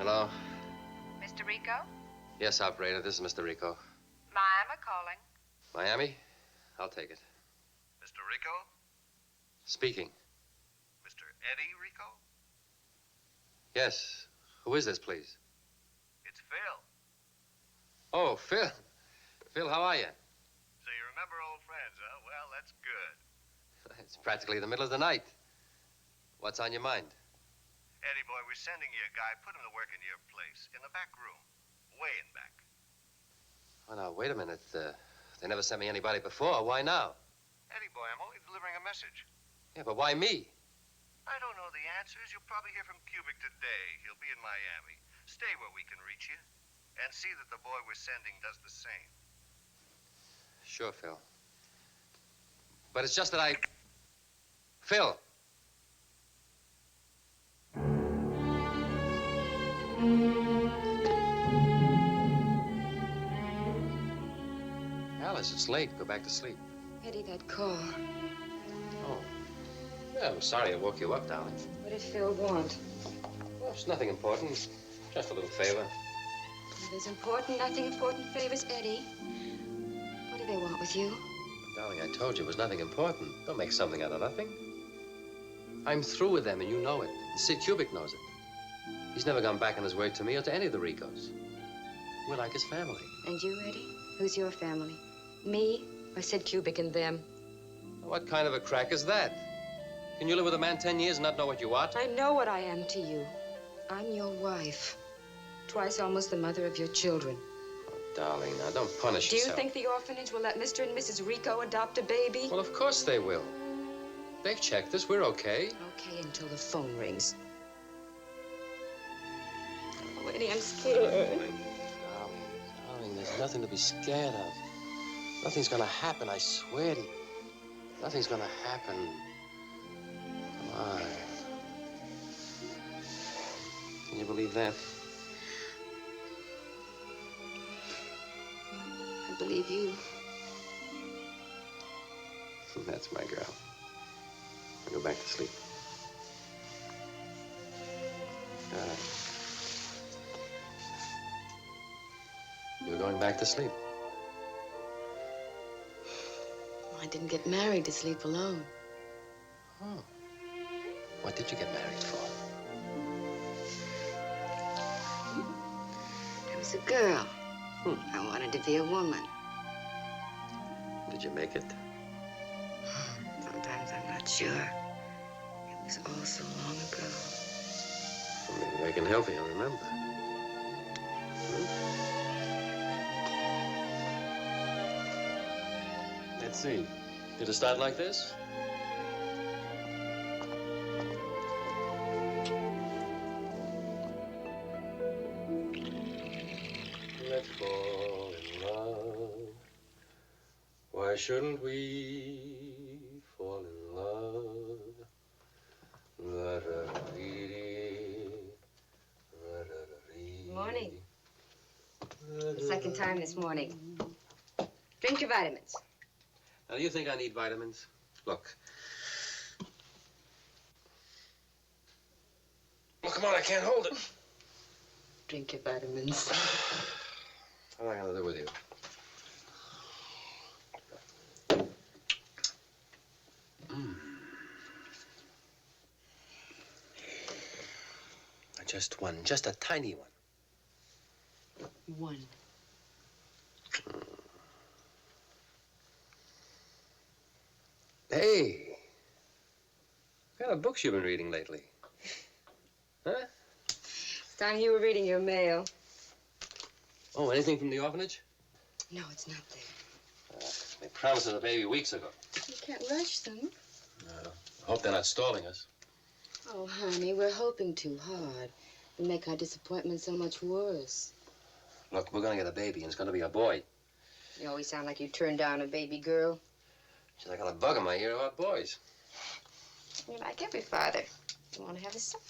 Hello? Mr. Rico? Yes, operator. This is Mr. Rico. Miami calling. Miami? I'll take it. Mr. Rico? Speaking. Mr. Eddie Rico? Yes. Who is this, please? It's Phil. Oh, Phil. Phil, how are you? So you remember old friends, huh? Well, that's good. It's practically the middle of the night. What's on your mind? Eddie, boy, we're sending you a guy. Put him to work in your place, in the back room. Way in back. Oh, now, wait a minute. They never sent me anybody before. Why now? Eddie, boy, I'm only delivering a message. Yeah, but why me? I don't know the answers. You'll probably hear from Cubic today. He'll be in Miami. Stay where we can reach you. And see that the boy we're sending does the same. Sure, Phil. But it's just that I... Phil! Alice, it's late. Go back to sleep. Eddie, that call. Oh. Yeah, I'm sorry I woke you up, darling. What did Phil want? Well, it's nothing important. Just a little favor. There's nothing important favors, Eddie. What do they want with you? Darling, I told you it was nothing important. Don't make something out of nothing. I'm through with them, and you know it. And Sid Kubic knows it. He's never gone back on his word to me or to any of the Ricos. We're like his family. And you, Eddie? Who's your family? Me or Sid Kubic and them? What kind of a crack is that? Can you live with a man 10 years and not know what you are? I know what I am to you. I'm your wife. Twice almost the mother of your children. Oh, darling, now don't punish Do you yourself. think the orphanage will let Mr. and Mrs. Rico adopt a baby? Well, of course they will. They've checked us. We're okay. Okay, until the phone rings. Oh, Eddie, I'm scared. Darling, there's nothing to be scared of. Nothing's gonna happen, I swear to you. Nothing's gonna happen. Come on. Can you believe that? I believe you. That's my girl. I'll go back to sleep. You're going back to sleep. I didn't get married to sleep alone. Oh. What did you get married for? I was a girl. I wanted to be a woman. Did you make it? Sometimes I'm not sure. It was all so long ago. Well, maybe I can help you remember. Let's see. Did it start like this? Let's fall in love. Why shouldn't we fall in love? Morning. The second time this morning. Drink your vitamins. Now, do you think I need vitamins? Look. Well, come on, I can't hold it. Drink your vitamins. What am I going to do with you? Just one, just a tiny one. One. Hey, what kind of books you been reading lately? Huh? It's time you were reading your mail. Oh, anything from the orphanage? No, it's not there. They promised us a baby weeks ago. You can't rush them. I hope they're not stalling us. Oh, honey, we're hoping too hard. It'll make our disappointment so much worse. Look, we're gonna get a baby, and it's gonna be a boy. You always sound like you turned down a baby girl. She's I got a bug in my ear about boys. You're like every father. You want to have a son.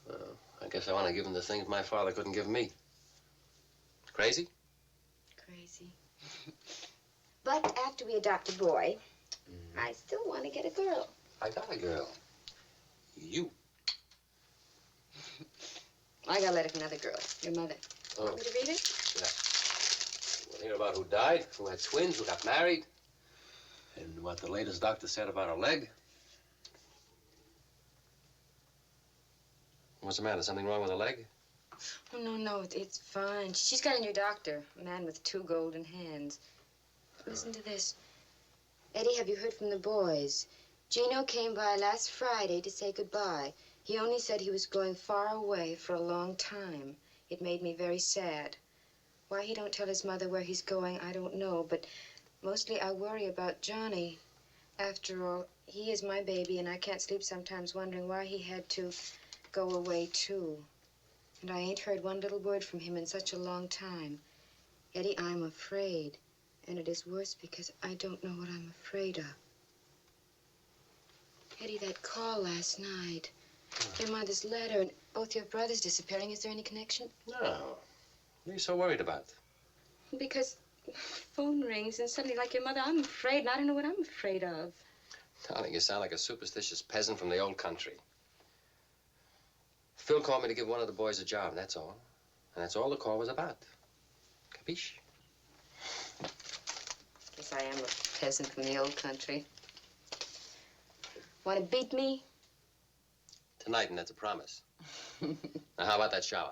Well, I guess I want to give him the things my father couldn't give me. Crazy? Crazy. But after we adopt a boy, I still want to get a girl. I got a girl. You. I got a letter from another girl, your mother. Oh. Want me to read it? Yeah. We'll hear about who died, who had twins, who got married, and what the latest doctor said about her leg. What's the matter? Something wrong with her leg? Oh, no, it's fine. She's got a new doctor, a man with 2 golden hands. Listen to this. Eddie, have you heard from the boys? Gino came by last Friday to say goodbye. He only said he was going far away for a long time. It made me very sad. Why he don't tell his mother where he's going, I don't know, but mostly I worry about Johnny. After all, he is my baby, and I can't sleep sometimes wondering why he had to go away, too. And I ain't heard one little word from him in such a long time. Eddie, I'm afraid. And it is worse because I don't know what I'm afraid of. Eddie, that call last night, your mother's letter, and both your brothers disappearing. Is there any connection? No. What are you so worried about? Because phone rings and suddenly, like your mother, I'm afraid, and I don't know what I'm afraid of. Darling, you sound like a superstitious peasant from the old country. Phil called me to give one of the boys a job, and that's all. And that's all the call was about. Capiche? Guess I am a peasant from the old country. Want to beat me? Tonight, and that's a promise. Now, how about that shower?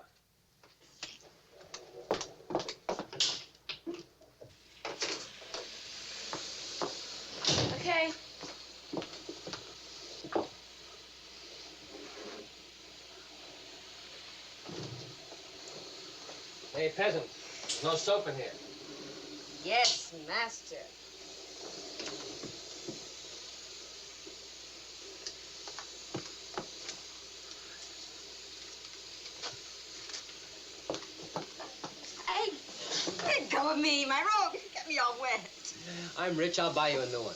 Okay. Hey, peasant, no soap in here. Yes, master. Hey, let go of me, my robe. You got me all wet. I'm rich, I'll buy you a new one.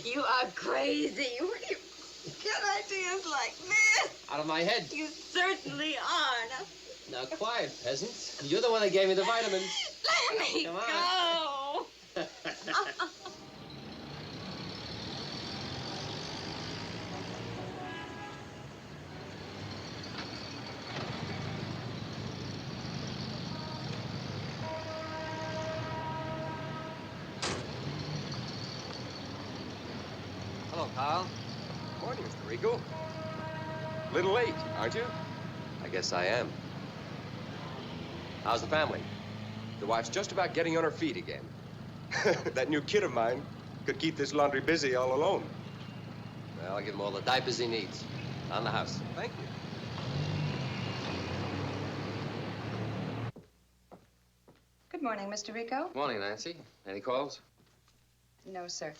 You are crazy. Where do you get ideas like this? Out of my head. You certainly are. Now, quiet, peasant. You're the one that gave me the vitamins. Let me Come go. Hello, Carl. Morning, Mr. Rico. Little late, aren't you? I guess I am. How's the family? The wife's just about getting on her feet again. That new kid of mine could keep this laundry busy all alone. Well, I'll give him all the diapers he needs. On the house. Thank you. Good morning, Mr. Rico. Morning, Nancy. Any calls? No, sir.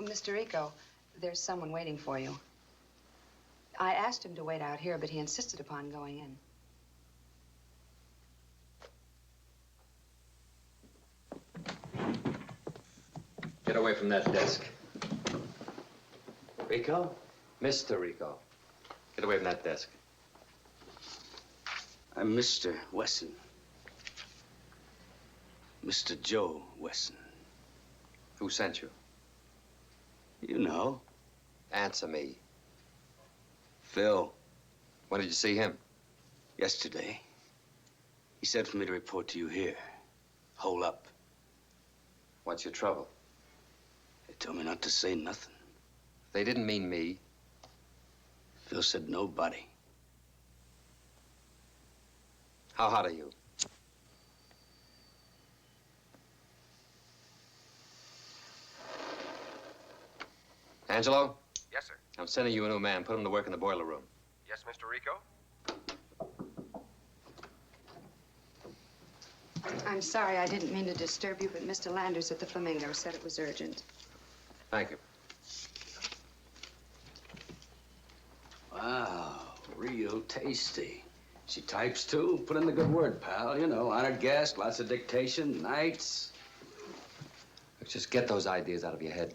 Oh, Mr. Rico, there's someone waiting for you. I asked him to wait out here, but he insisted upon going in. Get away from that desk. Rico? Mr. Rico. Get away from that desk. I'm Mr. Wesson. Mr. Joe Wesson. Who sent you? You know, Answer me. Phil, When did you see him? yesterday. He said for me to report to you here. Hole up. What's your trouble? They told me not to say nothing. They didn't mean me. Phil said nobody. How hot are you? Angelo? Yes, sir. I'm sending you a new man. Put him to work in the boiler room. Yes, Mr. Rico? I'm sorry, I didn't mean to disturb you, but Mr. Landers at the Flamingo said it was urgent. Thank you. Wow, real tasty. She types too. Put in the good word, pal. You know, honored guest, lots of dictation, nights. Look, just get those ideas out of your head.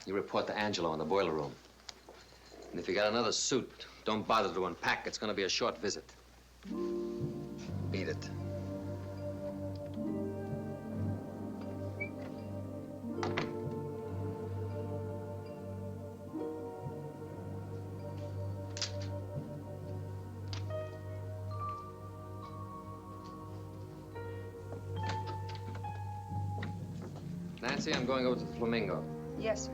You report to Angelo in the boiler room. And if you got another suit, don't bother to unpack. It's going to be a short visit. Beat it. Nancy, I'm going over to the Flamingo. Yes, sir.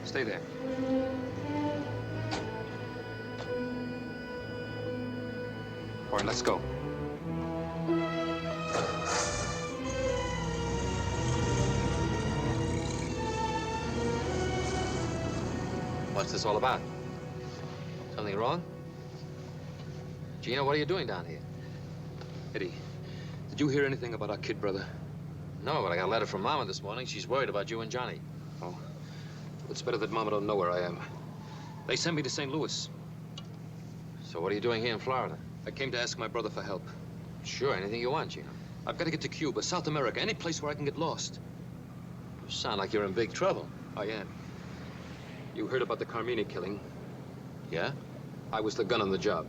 Stay there. All right, let's go. What's this all about? Something wrong? Gino, what are you doing down here? Eddie, did you hear anything about our kid brother? No, but I got a letter from Mama this morning. She's worried about you and Johnny. Oh. It's better that Mama don't know where I am. They sent me to St. Louis. So what are you doing here in Florida? I came to ask my brother for help. Sure, anything you want, Gino. I've got to get to Cuba, South America, any place where I can get lost. You sound like you're in big trouble. I am. You heard about the Carmine killing. Yeah? I was the gun on the job.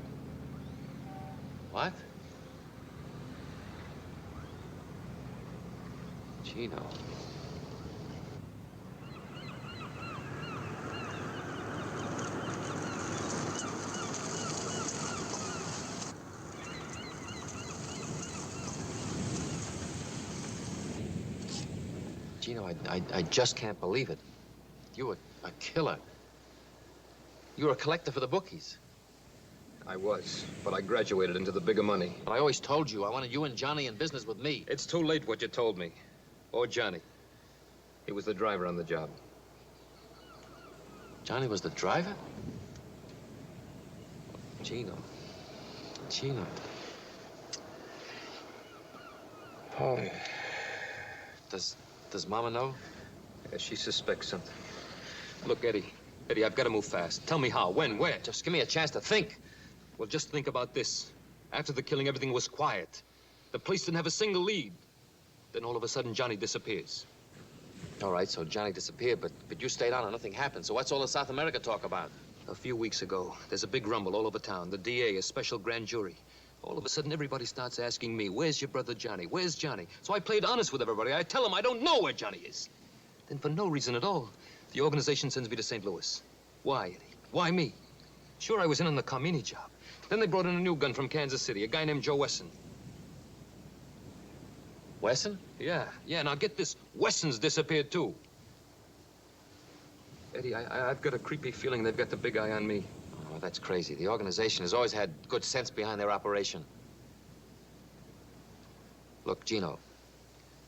What? Gino. Gino, I just can't believe it. You were a killer. You were a collector for the bookies. I was, but I graduated into the bigger money. But I always told you I wanted you and Johnny in business with me. It's too late what you told me. Or Johnny. He was the driver on the job. Johnny was the driver? Gino. Gino. Oh. Does Mama know? Yeah, she suspects something. Look, Eddie, I've got to move fast. Tell me how, when, where. Just give me a chance to think. Well, just think about this. After the killing, everything was quiet. The police didn't have a single lead. Then all of a sudden, Johnny disappears. All right, so Johnny disappeared, but you stayed on and nothing happened. So what's all the South America talk about? A few weeks ago, there's a big rumble all over town. The DA, a special grand jury. All of a sudden, everybody starts asking me, where's your brother Johnny? Where's Johnny? So I played honest with everybody. I tell them I don't know where Johnny is. Then for no reason at all, the organization sends me to St. Louis. Why, Eddie? Why me? Sure, I was in on the Carmine job. Then they brought in a new gun from Kansas City, a guy named Joe Wesson. Wesson? Yeah, now get this. Wesson's disappeared, too. Eddie, I've got a creepy feeling they've got the big eye on me. Oh, that's crazy. The organization has always had good sense behind their operation. Look, Gino,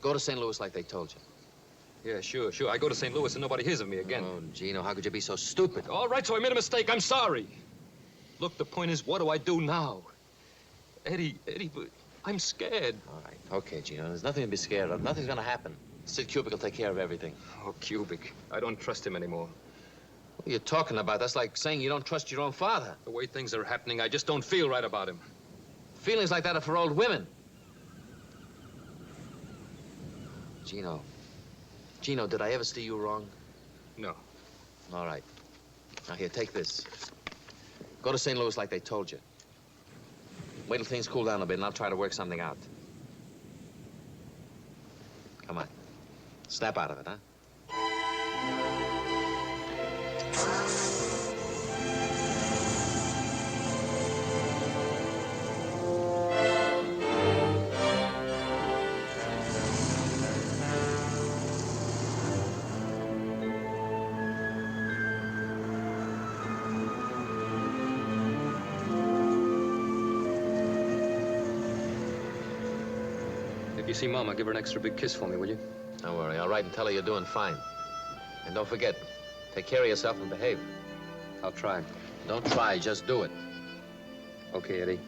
go to St. Louis like they told you. Yeah, sure. I go to St. Louis and nobody hears of me again. Oh, Gino, how could you be so stupid? All right, so I made a mistake. I'm sorry. Look, the point is, what do I do now? Eddie, I'm scared. All right, okay, Gino. There's nothing to be scared of. Nothing's gonna happen. Sid Kubrick will take care of everything. Oh, Kubrick. I don't trust him anymore. What are you talking about? That's like saying you don't trust your own father. The way things are happening, I just don't feel right about him. Feelings like that are for old women. Gino. Gino, did I ever steer you wrong? No. All right. Now, here, take this. Go to St. Louis like they told you. Wait till things cool down a bit, and I'll try to work something out. Come on. Snap out of it, huh? If you see Mama, give her an extra big kiss for me, will you? Don't worry. I'll write and tell her you're doing fine. And don't forget, take care of yourself and behave. I'll try. Don't try, just do it. Okay, Eddie.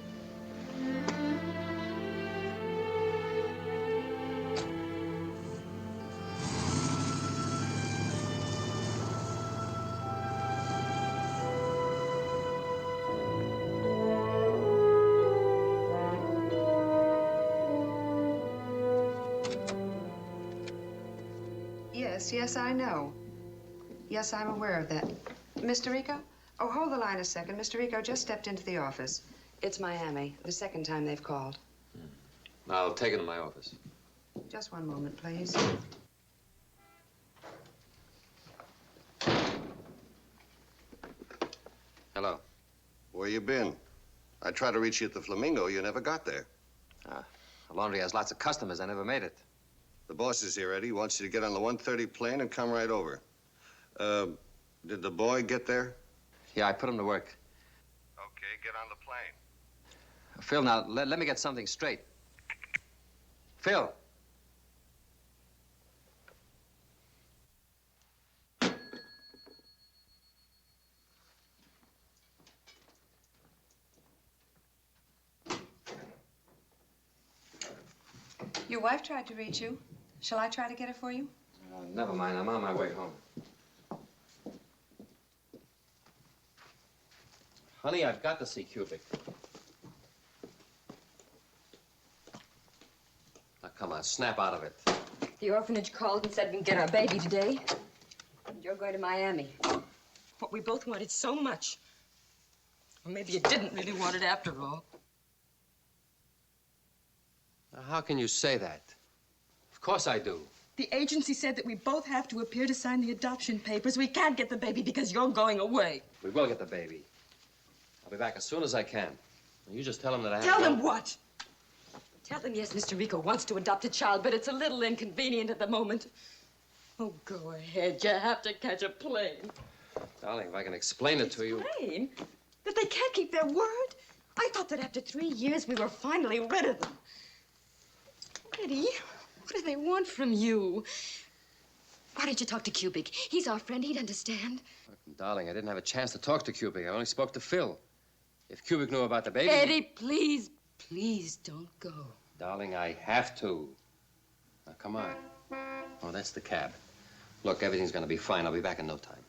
Yes, I know. Yes, I'm aware of that. Mr. Rico? Oh, hold the line a second. Mr. Rico just stepped into the office. It's Miami, the second time they've called. I'll take it to my office. Just one moment, please. Hello. Where you been? I tried to reach you at the Flamingo. You never got there. The laundry has lots of customers. I never made it. The boss is here, Eddie. He wants you to get on the 1:30 plane and come right over. Did the boy get there? Yeah, I put him to work. Okay, get on the plane. Phil, now, let me get something straight. Phil. Your wife tried to reach you. Shall I try to get her for you? Never mind. I'm on my way home. Honey, I've got to see Cubic. Now, come on, snap out of it. The orphanage called and said we can get our baby today. And you're going to Miami. What we both wanted so much. Or maybe you didn't really want it after all. Now, how can you say that? Of course I do. The agency said that we both have to appear to sign the adoption papers. We can't get the baby because you're going away. We will get the baby. I'll be back as soon as I can. You just tell him that I have Tell no- them what? Tell them, yes, Mr. Rico wants to adopt a child, but it's a little inconvenient at the moment. Oh, go ahead. You have to catch a plane. Darling, if I can explain it to you. Explain? That they can't keep their word? I thought that after 3 years we were finally rid of them. Eddie, what do they want from you? Why don't you talk to Cubic? He's our friend. He'd understand. Look, darling, I didn't have a chance to talk to Cubic. I only spoke to Phil. If Cubic knew about the baby... Eddie, please, please don't go. Darling, I have to. Now, come on. Oh, that's the cab. Look, everything's gonna be fine. I'll be back in no time.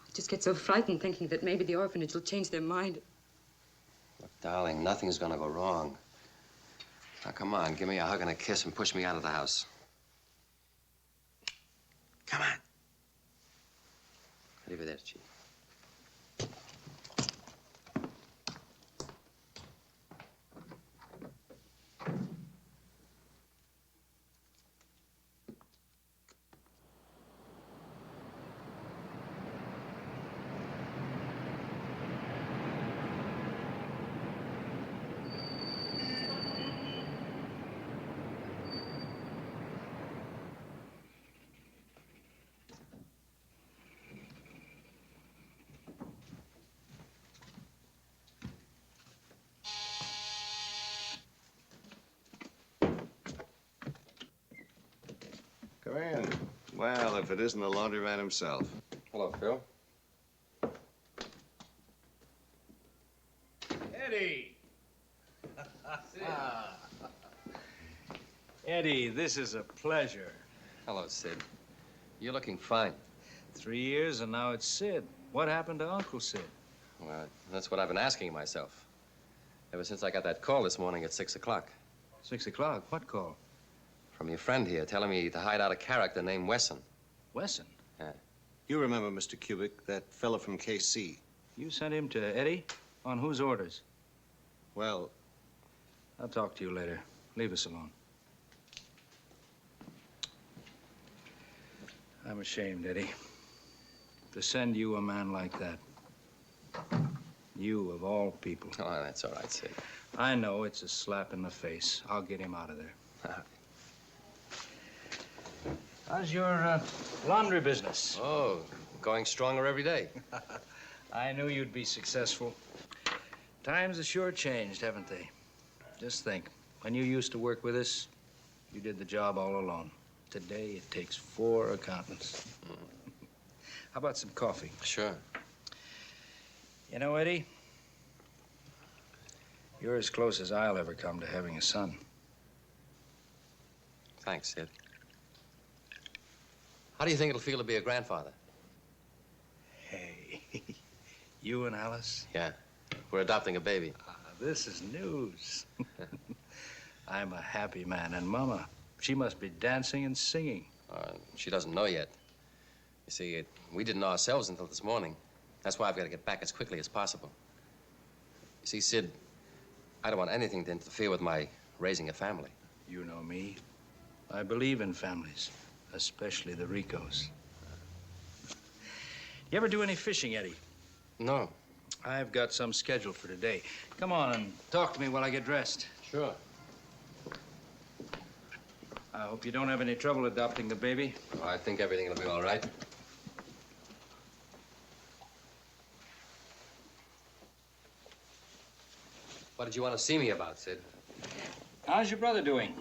I just get so frightened thinking that maybe the orphanage will change their mind. Look, darling, nothing's gonna go wrong. Now, come on, give me a hug and a kiss and push me out of the house. Come on. Arrivederci. Come in. Well, if it isn't the laundryman himself. Hello, Phil. Eddie! Eddie, this is a pleasure. Hello, Sid. You're looking fine. 3 years and now it's Sid. What happened to Uncle Sid? Well, that's what I've been asking myself. Ever since I got that call this morning at 6 o'clock. 6 o'clock? What call? From your friend here, telling me to hide out a character named Wesson. Wesson? Yeah. You remember, Mr. Kubik, that fella from KC. You sent him to Eddie? On whose orders? Well, I'll talk to you later. Leave us alone. I'm ashamed, Eddie, to send you a man like that. You, of all people. Oh, that's all right, Sid. I know it's a slap in the face. I'll get him out of there. How's your laundry business? Oh, going stronger every day. I knew you'd be successful. Times have sure changed, haven't they? Just think, when you used to work with us, you did the job all alone. Today, it takes 4 accountants. How about some coffee? Sure. You know, Eddie, you're as close as I'll ever come to having a son. Thanks, Sid. How do you think it'll feel to be a grandfather? Hey, you and Alice? Yeah, we're adopting a baby. This is news. I'm a happy man, and Mama, she must be dancing and singing. She doesn't know yet. You see, we didn't know ourselves until this morning. That's why I've got to get back as quickly as possible. You see, Sid, I don't want anything to interfere with my raising a family. You know me. I believe in families, especially the Ricos. You ever do any fishing, Eddie? No. I've got some scheduled for today. Come on and talk to me while I get dressed. Sure. I hope you don't have any trouble adopting the baby. Oh, I think everything will be all right. What did you want to see me about, Sid? How's your brother doing?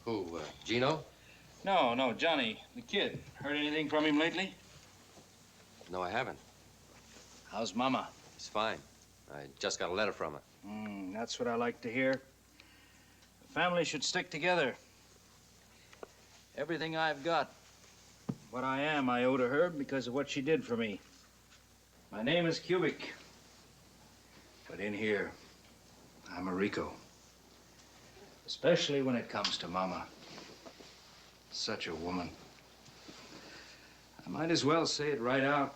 Who, Gino? No, Johnny, the kid. Heard anything from him lately? No, I haven't. How's Mama? She's fine. I just got a letter from her. That's what I like to hear. The family should stick together. Everything I've got, what I am, I owe to her because of what she did for me. My name is Kubik. But in here, I'm a Rico. Especially when it comes to Mama. Such a woman. I might as well say it right out.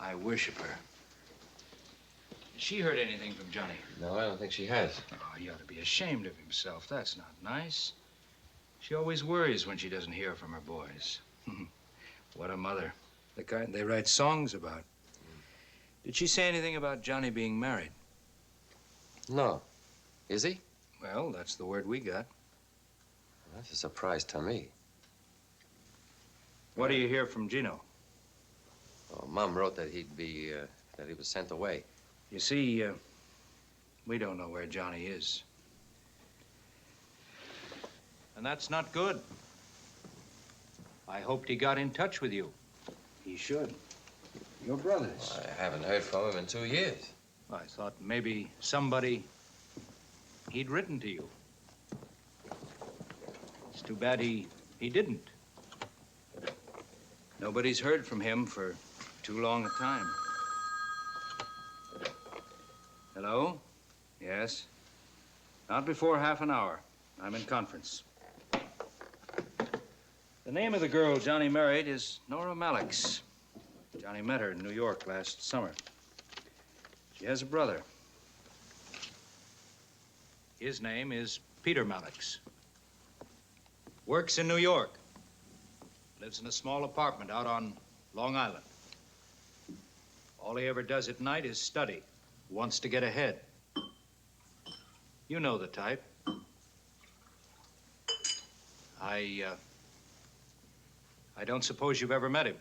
I worship her. Has she heard anything from Johnny? No, I don't think she has. Oh, he ought to be ashamed of himself. That's not nice. She always worries when she doesn't hear from her boys. What a mother. The kind they write songs about. Did she say anything about Johnny being married? No. Is he? Well, that's the word we got. That's a surprise to me. What do you hear from Gino? Oh, Mom wrote that he'd be, that he was sent away. You see, we don't know where Johnny is. And that's not good. I hoped he got in touch with you. He should. Your brothers. I haven't heard from him in 2 years. I thought maybe somebody he'd written to you. It's too bad he didn't. Nobody's heard from him for too long a time. Hello? Yes? Not before half an hour. I'm in conference. The name of the girl Johnny married is Nora Malix. Johnny met her in New York last summer. She has a brother. His name is Peter Malix. Works in New York. Lives in a small apartment out on Long Island. All he ever does at night is study. Wants to get ahead. You know the type. I don't suppose you've ever met him.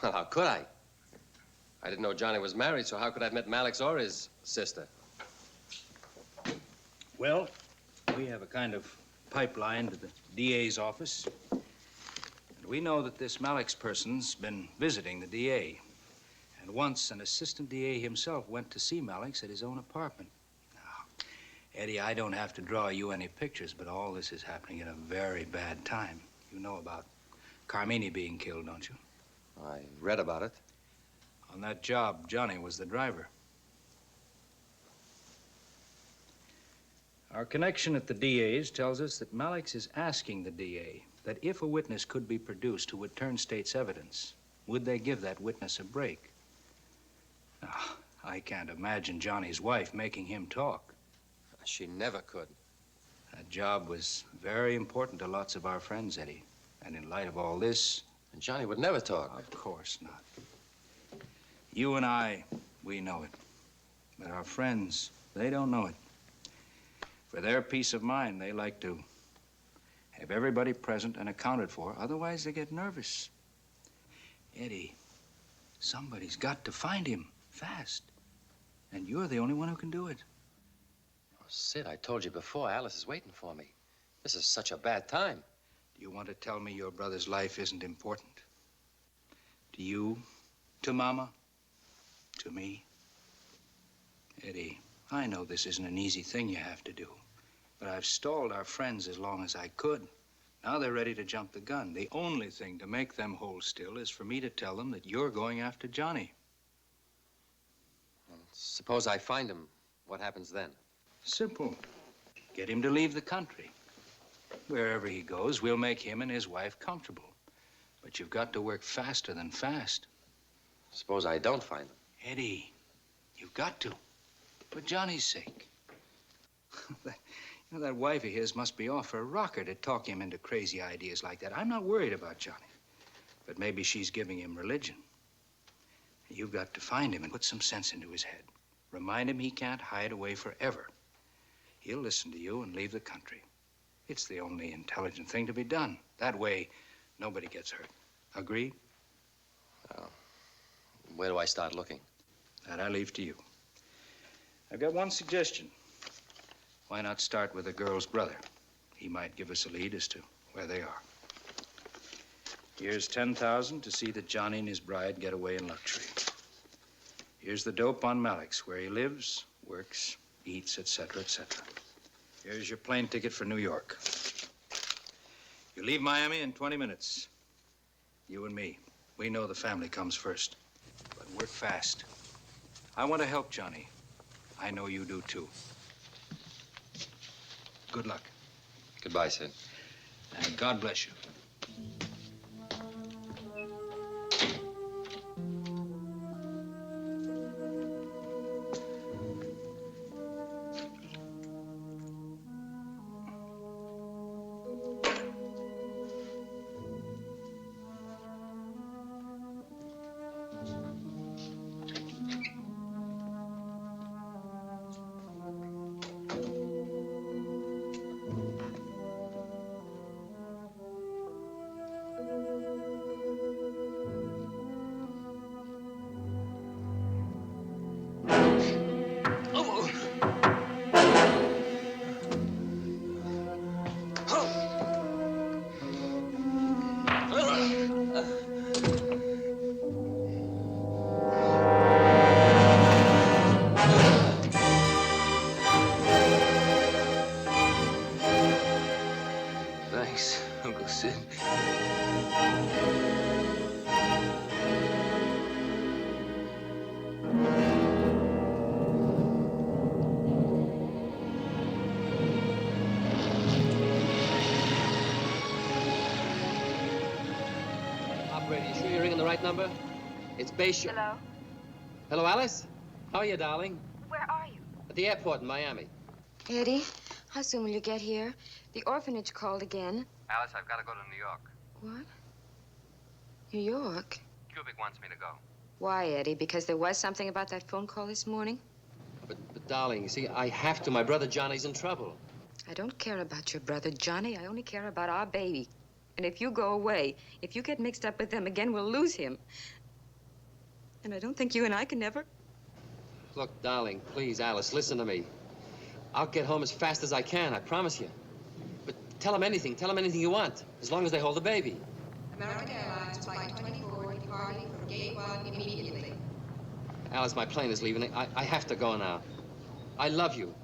Well, how could I? I didn't know Johnny was married, so how could I have met Malix or his sister? Well, we have a kind of pipeline to the DA's office. And we know that this Malix person's been visiting the DA. And once an assistant DA himself went to see Malix at his own apartment. Now, Eddie, I don't have to draw you any pictures, but all this is happening at a very bad time. You know about Carmini being killed, don't you? I read about it. On that job, Johnny was the driver. Our connection at the DA's tells us that Malex is asking the DA that if a witness could be produced who would turn state's evidence, would they give that witness a break? Now, I can't imagine Johnny's wife making him talk. She never could. That job was very important to lots of our friends, Eddie. And in light of all this... And Johnny would never talk. Of course not. You and I, we know it. But our friends, they don't know it. For their peace of mind, they like to have everybody present and accounted for. Otherwise, they get nervous. Eddie, somebody's got to find him fast. And you're the only one who can do it. Oh, Sid, I told you before, Alice is waiting for me. This is such a bad time. Do you want to tell me your brother's life isn't important? To you, to Mama, to me? Eddie, I know this isn't an easy thing you have to do, but I've stalled our friends as long as I could. Now they're ready to jump the gun. The only thing to make them hold still is for me to tell them that you're going after Johnny. Well, suppose I find him. What happens then? Simple. Get him to leave the country. Wherever he goes, we'll make him and his wife comfortable. But you've got to work faster than fast. Suppose I don't find him. Eddie, you've got to. For Johnny's sake. That wife of his must be off for a rocker to talk him into crazy ideas like that. I'm not worried about Johnny. But maybe she's giving him religion. You've got to find him and put some sense into his head. Remind him he can't hide away forever. He'll listen to you and leave the country. It's the only intelligent thing to be done. That way, nobody gets hurt. Agree? Well, where do I start looking? That I leave to you. I've got one suggestion. Why not start with the girl's brother? He might give us a lead as to where they are. Here's $10,000 to see that Johnny and his bride get away in luxury. Here's the dope on Malex, where he lives, works, eats, etc., etc. Here's your plane ticket for New York. You leave Miami in 20 minutes. You and me. We know the family comes first. But work fast. I want to help Johnny. I know you do, too. Good luck. Goodbye, Sid. And God bless you. Number? It's Base. Hello? Hello, Alice? How are you, darling? Where are you? At the airport in Miami. Eddie, how soon will you get here? The orphanage called again. Alice, I've got to go to New York. What? New York? Cubic wants me to go. Why, Eddie? Because there was something about that phone call this morning? But darling, you see, I have to. My brother Johnny's in trouble. I don't care about your brother Johnny. I only care about our baby. And if you go away, if you get mixed up with them again, we'll lose him. And I don't think you and I can ever... Look, darling, please, Alice, listen to me. I'll get home as fast as I can, I promise you. But tell them anything you want, as long as they hold the baby. American Airlines Flight 24 departing from Gate 1 immediately. Alice, my plane is leaving. I have to go now. I love you.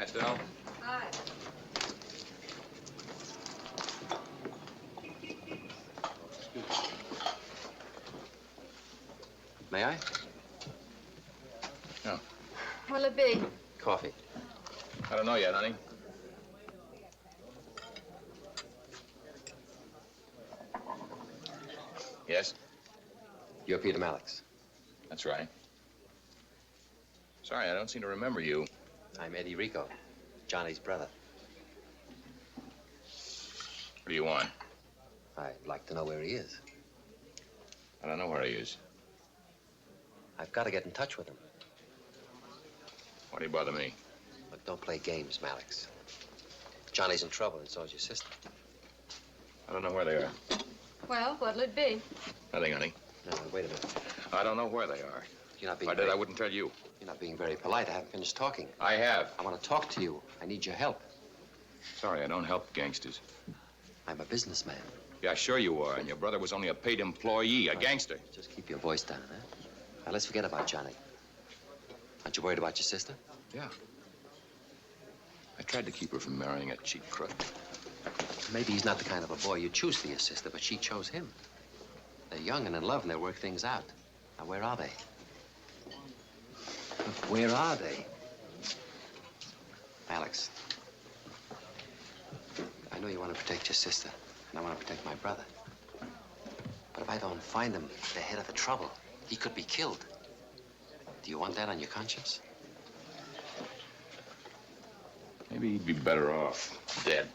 Hi, Estelle. Hi. May I? No. What'll it be? Coffee. I don't know yet, honey. Yes? You're Peter Mallix. That's right. Sorry, I don't seem to remember you. I'm Eddie Rico, Johnny's brother. What do you want? I'd like to know where he is. I don't know where he is. I've got to get in touch with him. Why do you bother me? Look, don't play games, Mallix. Johnny's in trouble, and so is your sister. I don't know where they are. Well, what'll it be? Nothing, honey. No, wait a minute. I don't know where they are. You're not If being I did, I wouldn't tell you. You're not being very polite. I haven't finished talking. I have. I want to talk to you. I need your help. Sorry, I don't help gangsters. I'm a businessman. Yeah, sure you are. And your brother was only a paid employee, a gangster. Just keep your voice down, huh? Now, let's forget about Johnny. Aren't you worried about your sister? Yeah. I tried to keep her from marrying a cheap crook. Maybe he's not the kind of a boy you choose for your sister, but she chose him. They're young and in love, and they'll work things out. Now, where are they? Where are they? Alex, I know you want to protect your sister, and I want to protect my brother. But if I don't find them, they're head of the trouble. He could be killed. Do you want that on your conscience? Maybe he'd be better off dead.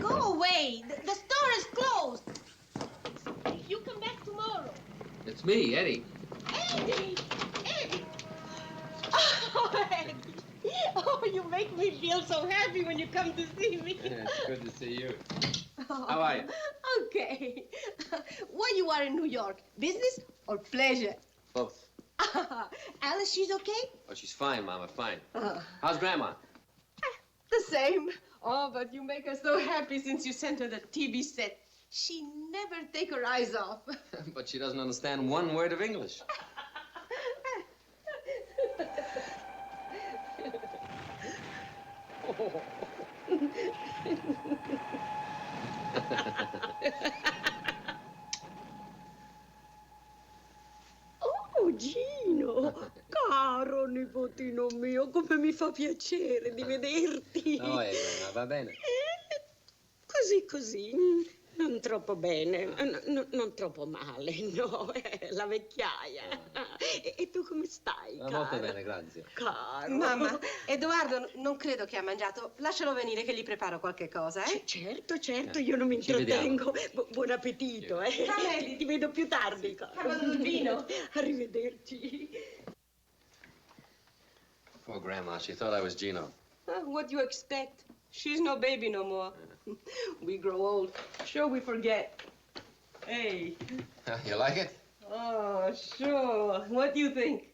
Go away. The store is closed. You come back tomorrow. It's me, Eddie. Eddie! Eddie! Oh, Eddie! Oh, you make me feel so happy when you come to see me. Yeah, it's good to see you. Oh, How are you? Okay. Why you are in New York? Business or pleasure? Both. Alice, she's okay? Oh, she's fine, Mama, fine. How's Grandma? The same. Oh, but you make her so happy since you sent her the TV set. She never take her eyes off. But she doesn't understand one word of English. Oh, Gino, caro nipotino mio, come mi fa piacere di vederti. No, Elena, va bene. Così, così, non troppo bene, non troppo male, no, la vecchiaia. E tu come stai, caro? Molto bene, grazie. Caro. Mamma, Edoardo non credo che ha mangiato. Lascialo venire che gli preparo qualche cosa, eh? Certo, certo, io non mi Ci vediamo. intrattengo. Buon appetito, eh. Ti vedo più tardi, caro. Vado al vino. Arrivederci. Poor Grandma, she thought I was Gino. What do you expect? She's no baby no more. We grow old. Sure, we forget. Hey. You like it? Oh, sure. What do you think?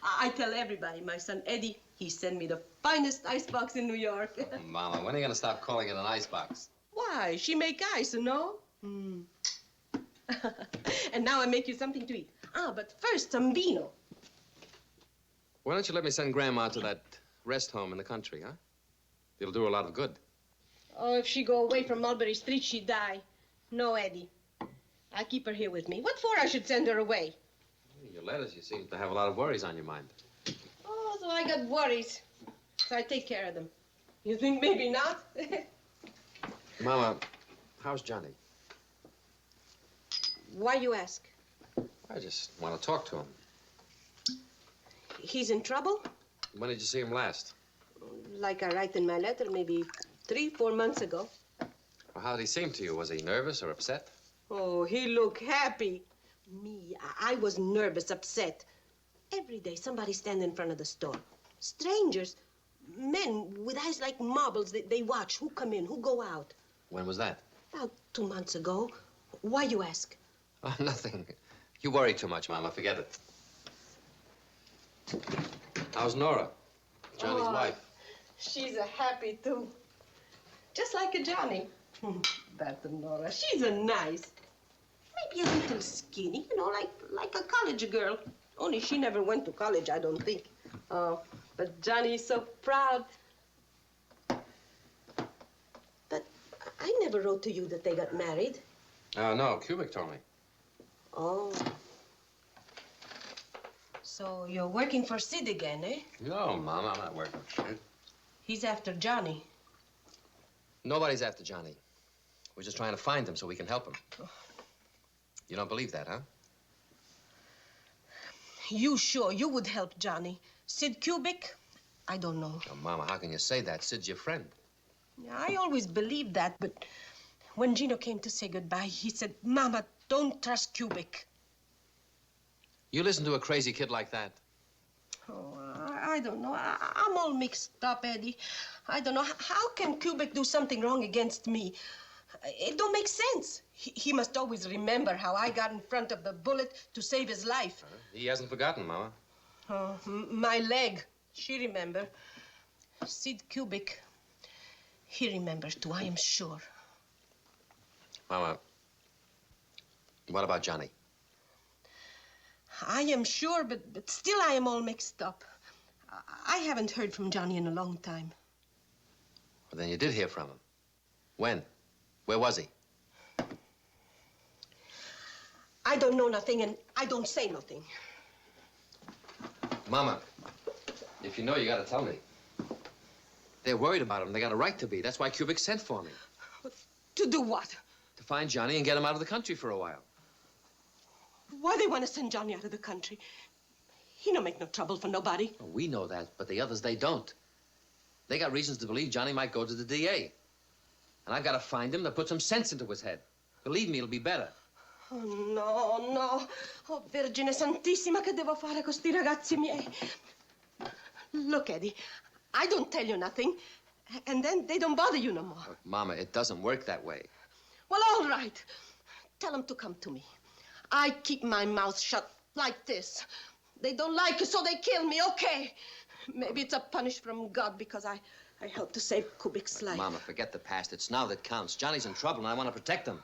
I tell everybody, my son Eddie, he sent me the finest icebox in New York. Oh, Mama, when are you going to stop calling it an icebox? Why? She make ice, no? Mm. And now I make you something to eat. Ah, but first, some vino. Why don't you let me send Grandma to that rest home in the country, huh? It'll do her a lot of good. Oh, if she go away from Mulberry Street, she'd die. No, Eddie. I keep her here with me. What for I should send her away? Your letters, you seem to have a lot of worries on your mind. Oh, so I got worries. So I take care of them. You think maybe not? Mama, how's Johnny? Why you ask? I just want to talk to him. He's in trouble? When did you see him last? Like I write in my letter, maybe 3-4 months ago. Well, how did he seem to you? Was he nervous or upset? Oh, he looked happy. Me, I was nervous, upset. Every day, somebody stand in front of the store. Strangers, men with eyes like marbles. They watch who come in, who go out. When was that? About 2 months ago. Why, you ask? Oh, nothing. You worry too much, Mama. Forget it. How's Nora? Johnny's wife. She's a happy, too. Just like a Johnny. That's a Nora. She's a nice. Maybe a little skinny, you know, like a college girl. Only she never went to college, I don't think. Oh, but Johnny's so proud. But I never wrote to you that they got married. No, Kubik told me. Oh. So you're working for Sid again, eh? No, Mom, I'm not working for Sid. He's after Johnny. Nobody's after Johnny. We're just trying to find him so we can help him. You don't believe that, huh? You sure you would help Johnny? Sid Kubik? I don't know. Oh, Mama, how can you say that? Sid's your friend. Yeah, I always believed that, but when Gino came to say goodbye, he said, Mama, don't trust Kubik. You listen to a crazy kid like that? Oh, I don't know. I'm all mixed up, Eddie. I don't know. How can Kubik do something wrong against me? It don't make sense. He must always remember how I got in front of the bullet to save his life. He hasn't forgotten, Mama. Oh, my leg. She remember. Sid Kubik. He remembers too, I am sure. Mama, what about Johnny? I am sure, but still I am all mixed up. I haven't heard from Johnny in a long time. Well, then you did hear from him. When? Where was he? I don't know nothing, and I don't say nothing. Mama, if you know, you gotta tell me. They're worried about him. They got a right to be. That's why Kubik sent for me. To do what? To find Johnny and get him out of the country for a while. Why they want to send Johnny out of the country? He don't make no trouble for nobody. Oh, we know that, but the others, they don't. They got reasons to believe Johnny might go to the DA. And I've got to find him to put some sense into his head. Believe me, it'll be better. Oh, no, no. Oh, Vergine Santissima, che devo fare con sti ragazzi miei? Look, Eddie, I don't tell you nothing, and then they don't bother you no more. Look, Mama, it doesn't work that way. Well, all right. Tell them to come to me. I keep my mouth shut like this. They don't like it, so they kill me, okay? Maybe it's a punish from God because I helped to save Kubik's life. Mama, forget the past. It's now that counts. Johnny's in trouble, and I want to protect him.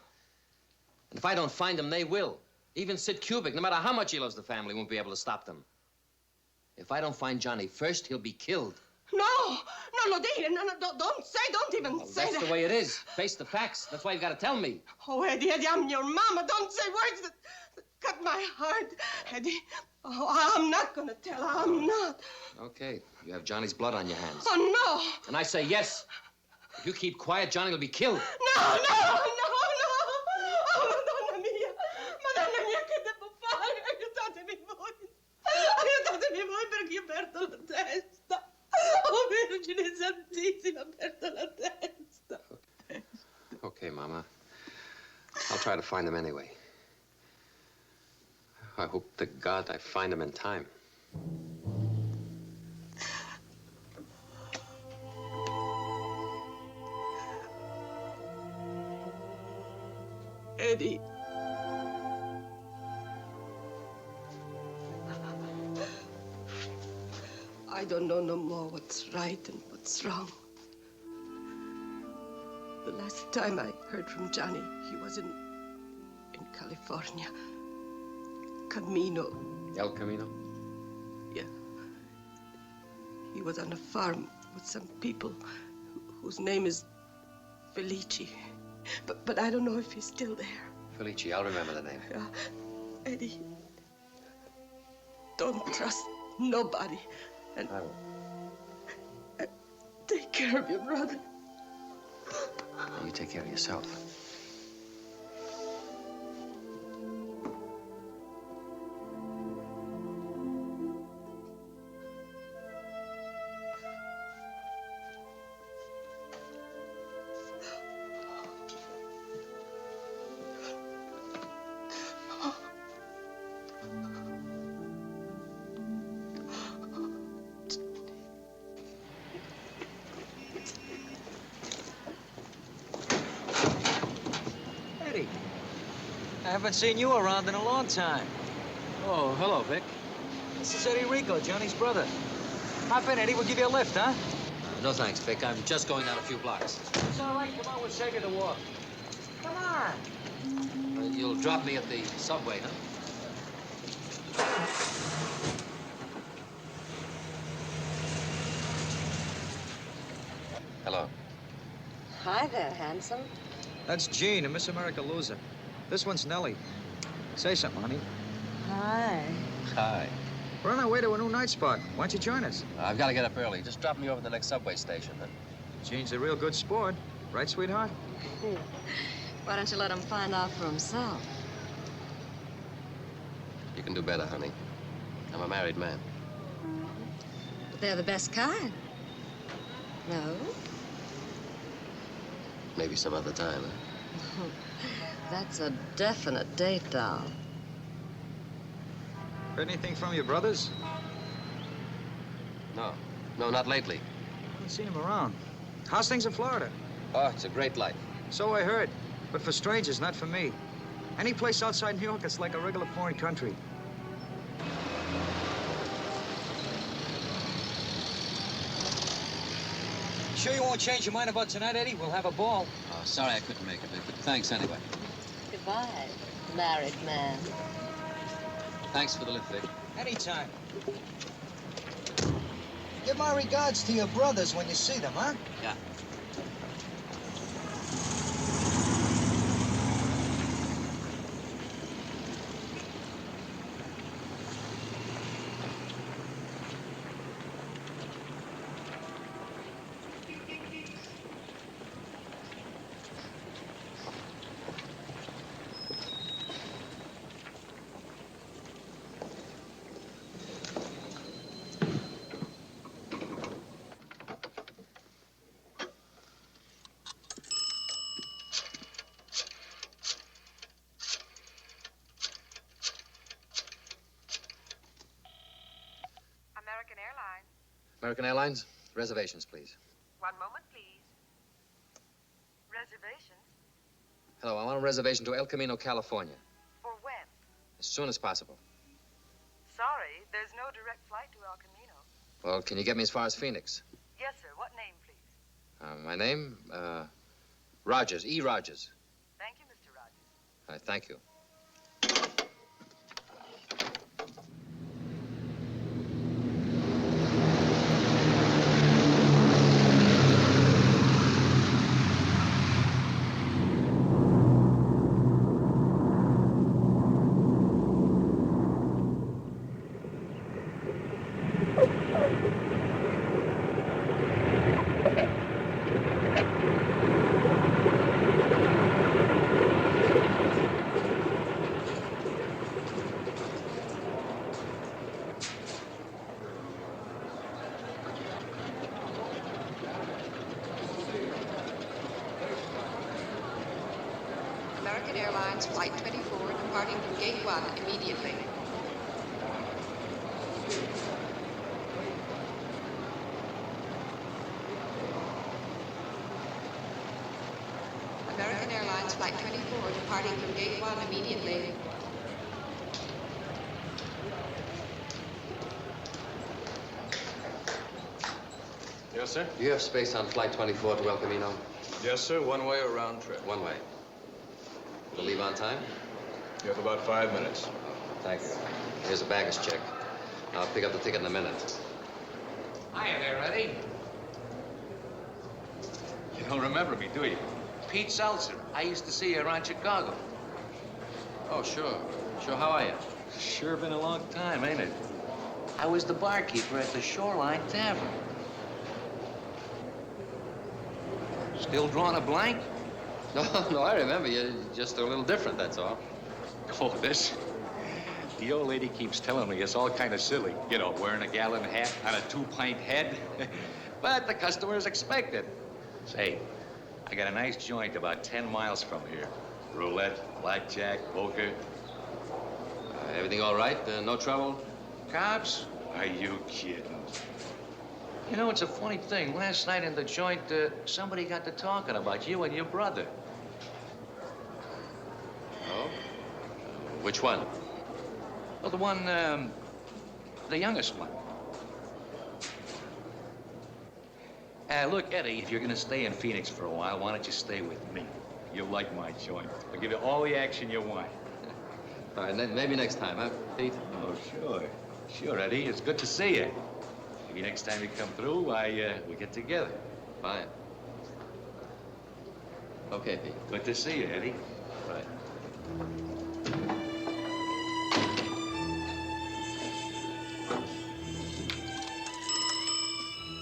And if I don't find him, they will. Even Sid Kubik, no matter how much he loves the family, won't be able to stop them. If I don't find Johnny first, he'll be killed. No, dear, no, don't even say that. That's the way it is. Face the facts. That's why you've got to tell me. Oh, Eddie, I'm your mama. Don't say words that cut my heart. Eddie, oh, I'm not going to tell her. I'm not. Okay, you have Johnny's blood on your hands. Oh, no. And I say yes. If you keep quiet, Johnny will be killed. No. Oh, Madonna mia, che devo fare? Aiutatemi voi perché io perdo la testa. Oh, Vergine Santissima, perdo la testa. Okay, Mama. I'll try to find him anyway. I hope to God I find him in time. Eddie. I don't know no more what's right and what's wrong. The last time I heard from Johnny, he was in California. Camino. El Camino? Yeah. He was on a farm with some people whose name is Felici. But I don't know if he's still there. Felici, I'll remember the name. Eddie, don't trust nobody. And I will. Take care of your brother. You take care of yourself. Haven't seen you around in a long time. Oh, hello, Vic. This is Eddie Rico, Johnny's brother. Hop in, Eddie. We'll give you a lift, huh? No thanks, Vic. I'm just going down a few blocks. It's all right. Come on, we'll save you the walk. Come on. You'll drop me at the subway, huh? Hello. Hi there, handsome. That's Jean, a Miss America loser. This one's Nellie. Say something, honey. Hi. Hi. We're on our way to a new night spot. Why don't you join us? I've got to get up early. Just drop me over at the next subway station, then. Jean's a real good sport. Right, sweetheart? Why don't you let him find out for himself? You can do better, honey. I'm a married man. But they're the best kind. No? Maybe some other time, huh? That's a definite date, doll. Heard anything from your brothers? No. No, not lately. Haven't seen him around. How's things in Florida? Oh, it's a great life. So I heard. But for strangers, not for me. Any place outside New York, it's like a regular foreign country. Sure you won't change your mind about tonight, Eddie? We'll have a ball. Oh, sorry I couldn't make it, Vic, but thanks anyway. Goodbye, married man. Thanks for the lift, Vic. Anytime. Give my regards to your brothers when you see them, huh? Yeah. American Airlines, reservations, please. One moment, please. Reservations? Hello, I want a reservation to El Camino, California. For when? As soon as possible. Sorry, there's no direct flight to El Camino. Well, can you get me as far as Phoenix? Yes, sir. What name, please? My name? Rogers, E. Rogers. Thank you, Mr. Rogers. All right, thank you. American Airlines Flight 24, departing from Gate 1 immediately. American Airlines Flight 24, departing from Gate 1 immediately. Yes, sir? Do you have space on Flight 24 to El Camino? Yes, sir. One way or round trip? One way. We'll leave on time? You have about 5 minutes. Thank you. Here's a baggage check. I'll pick up the ticket in a minute. Hiya there, Eddie. You don't remember me, do you? Pete Seltzer. I used to see you around Chicago. Oh, sure. Sure, how are you? Sure been a long time, ain't it? I was the barkeeper at the Shoreline Tavern. Still drawing a blank? No, I remember you. Just a little different, that's all. Oh, this? The old lady keeps telling me it's all kind of silly. You know, wearing a gallon hat on a 2-pint head. But the customers expect it. Say, I got a nice joint about 10 miles from here. Roulette, blackjack, poker. Everything all right? No trouble? Cops? Are you kidding? You know, it's a funny thing. Last night in the joint, somebody got to talking about you and your brother. Oh? Which one? Well, the one, the youngest one. Look, Eddie, if you're gonna stay in Phoenix for a while, why don't you stay with me? You'll like my joint. I'll give you all the action you want. All right, maybe next time, huh, Pete? Oh, sure. Sure, Eddie. It's good to see you. Maybe next time you come through, we get together. Fine. Okay, Pete. Good to see you, Eddie. Right.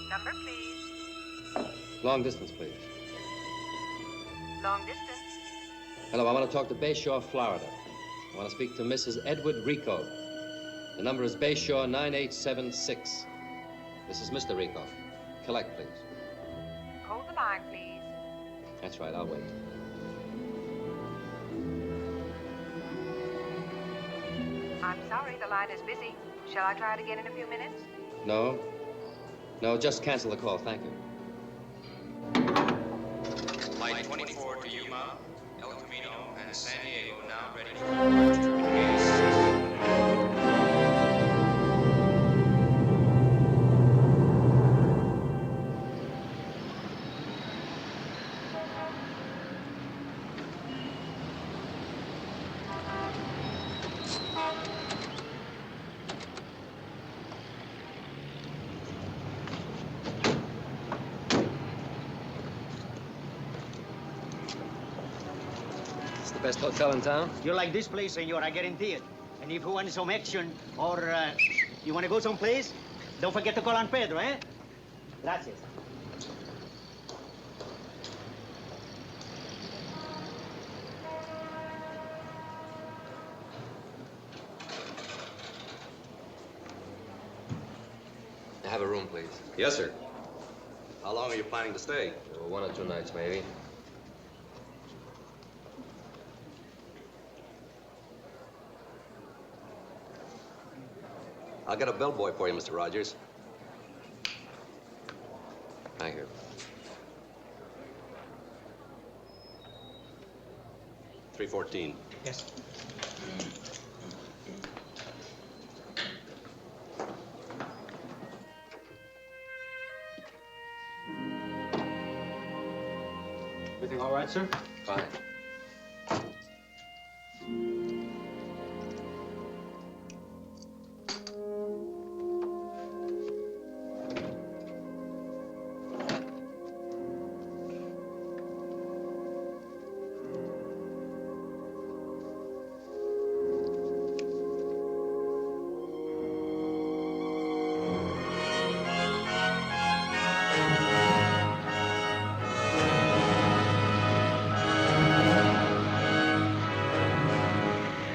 Number, please. Long distance, please. Long distance. Hello, I want to talk to Bayshore, Florida. I want to speak to Mrs. Edward Rico. The number is Bayshore 9876. This is Mr. Rico. Collect, please. Hold the line, please. That's right, I'll wait. I'm sorry, the line is busy. Shall I try it again in a few minutes? No. No, just cancel the call, thank you. Flight 24 to Yuma, El Camino, and San Diego now ready for departure. Best hotel in town? You like this place, senor, I guarantee it. And if you want some action or you want to go someplace, don't forget to call on Pedro, eh? Gracias. Have a room, please. Yes, sir. How long are you planning to stay? 1 or 2 nights, maybe. I'll get a bellboy for you, Mr. Rogers. Thank you. 314. Yes. Everything all right, sir? Fine.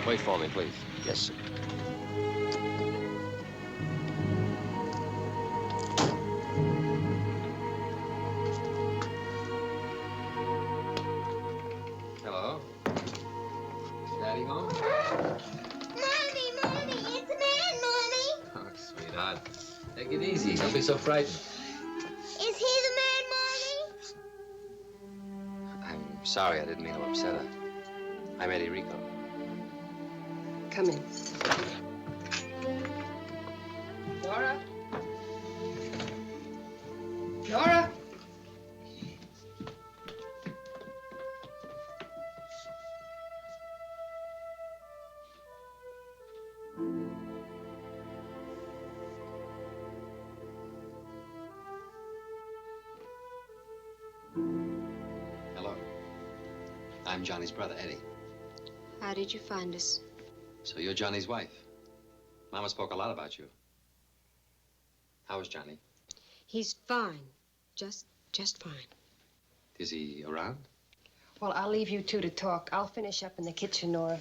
Wait for me, please. Yes, sir. Hello? Daddy home? Mommy, it's man, Mommy. Oh, sweetheart. Take it easy. Don't be so frightened. Is he the man, Mommy? I'm sorry. I didn't mean to upset her. I'm Eddie Rico. Come in. Nora? Nora? Hello. I'm Johnny's brother, Eddie. How did you find us? So you're Johnny's wife. Mama spoke a lot about you. How is Johnny? He's fine. Just fine. Is he around? Well, I'll leave you two to talk. I'll finish up in the kitchen, Nora.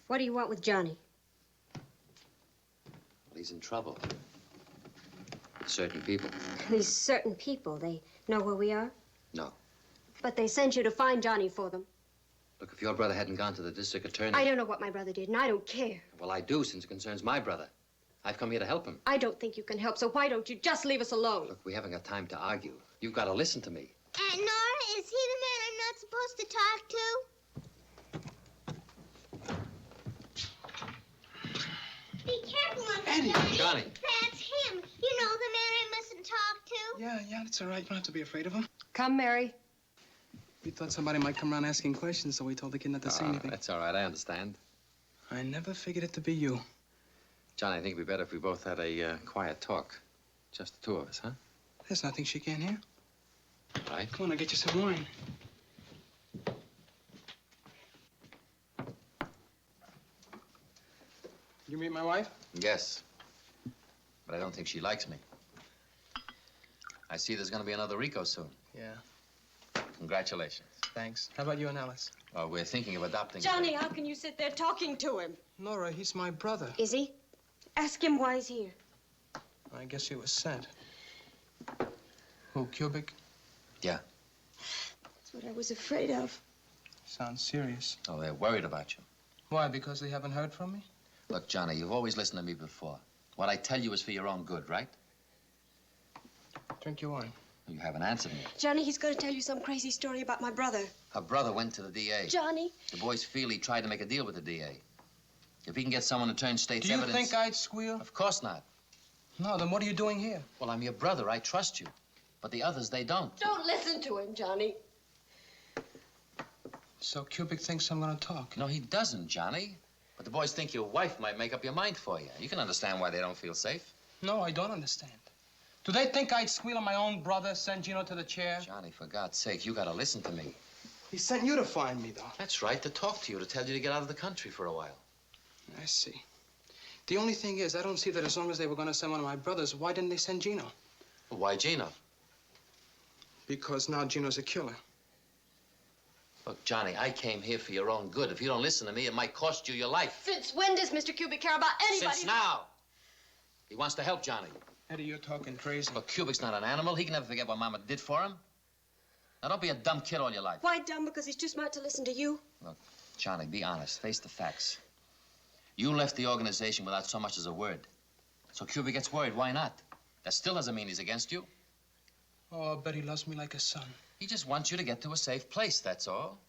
What do you want with Johnny? Well, he's in trouble. Certain people. These certain people, they know where we are? No. But they sent you to find Johnny for them. Look, if your brother hadn't gone to the district attorney... I don't know what my brother did, and I don't care. Well, I do, since it concerns my brother. I've come here to help him. I don't think you can help, so why don't you just leave us alone? Look, we haven't got time to argue. You've got to listen to me. Aunt Nora, is he the man I'm not supposed to talk to? Be careful, Uncle Eddie. Johnny. That's him. You know, the man I mustn't talk to. Yeah, that's all right. You don't have to be afraid of him. Come, Mary. We thought somebody might come around asking questions, so we told the kid not to say anything. That's all right. I understand. I never figured it to be you. John, I think it'd be better if we both had a quiet talk. Just the two of us, huh? There's nothing she can't hear. Right. Come on, I'll get you some wine. You meet my wife? Yes. But I don't think she likes me. I see there's going to be another Rico soon. Yeah. Congratulations. Thanks. How about you and Alice? Well, we're thinking of adopting... Johnny, how can you sit there talking to him? Nora, he's my brother. Is he? Ask him why he's here. I guess he was sent. Who, Cubic? Yeah. That's what I was afraid of. Sounds serious. Oh, they're worried about you. Why, because they haven't heard from me? Look, Johnny, you've always listened to me before. What I tell you is for your own good, right? Drink your wine. You haven't answered me. Johnny, he's going to tell you some crazy story about my brother. Her brother went to the DA. Johnny. The boys feel he tried to make a deal with the DA. If he can get someone to turn state's Do you evidence... think I'd squeal? Of course not. No, then what are you doing here? Well, I'm your brother. I trust you. But the others, they don't. Don't listen to him, Johnny. So Cubic thinks I'm gonna talk? No, he doesn't, Johnny. But the boys think your wife might make up your mind for you. You can understand why they don't feel safe. No, I don't understand. Do they think I'd squeal on my own brother, send Gino to the chair? Johnny, for God's sake, you gotta listen to me. He sent you to find me, though. That's right, to talk to you, to tell you to get out of the country for a while. I see. The only thing is, I don't see that as long as they were gonna send one of my brothers, why didn't they send Gino? Well, why Gino? Because now Gino's a killer. Look, Johnny, I came here for your own good. If you don't listen to me, it might cost you your life. Since when does Mr. Cubic care about anybody? Since now. He wants to help Johnny. Eddie, you're talking crazy. But Cubic's not an animal. He can never forget what Mama did for him. Now, don't be a dumb kid all your life. Why dumb? Because he's too smart to listen to you? Look, Johnny, be honest. Face the facts. You left the organization without so much as a word. So Cubic gets worried. Why not? That still doesn't mean he's against you. Oh, I bet he loves me like a son. He just wants you to get to a safe place, that's all.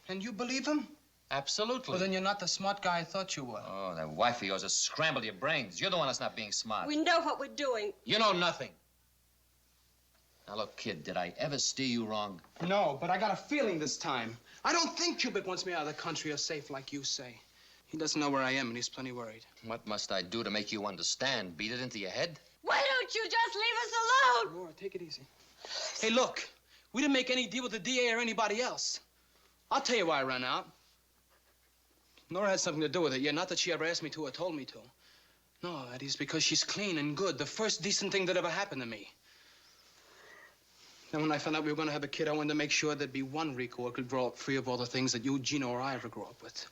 And you believe him? Absolutely. Well, then you're not the smart guy I thought you were. Oh, that wife of yours has scrambled your brains. You're the one that's not being smart. We know what we're doing. You know nothing. Now, look, kid, did I ever steer you wrong? No, but I got a feeling this time. I don't think Cubic wants me out of the country or safe like you say. He doesn't know where I am, and he's plenty worried. What must I do to make you understand? Beat it into your head? Why don't you just leave us alone? Laura, take it easy. Hey, look, we didn't make any deal with the DA or anybody else. I'll tell you why I ran out. Nora had something to do with it. Yeah, not that she ever asked me to or told me to. No, Eddie, it's because she's clean and good. The first decent thing that ever happened to me. Then when I found out we were going to have a kid, I wanted to make sure there'd be one Rico who could grow up free of all the things that you, Gino, or I ever grew up with.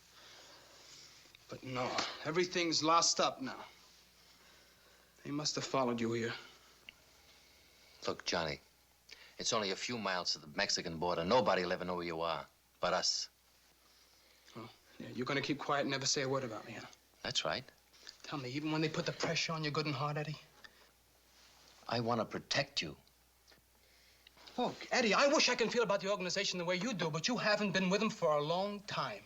But no, everything's lost up now. They must have followed you here. Look, Johnny, it's only a few miles to the Mexican border. Nobody will ever know who you are but us. Oh, yeah, you're going to keep quiet and never say a word about me, huh? That's right. Tell me, even when they put the pressure on you good and hard, Eddie? I want to protect you. Look, Eddie, I wish I could feel about the organization the way you do, but you haven't been with them for a long time.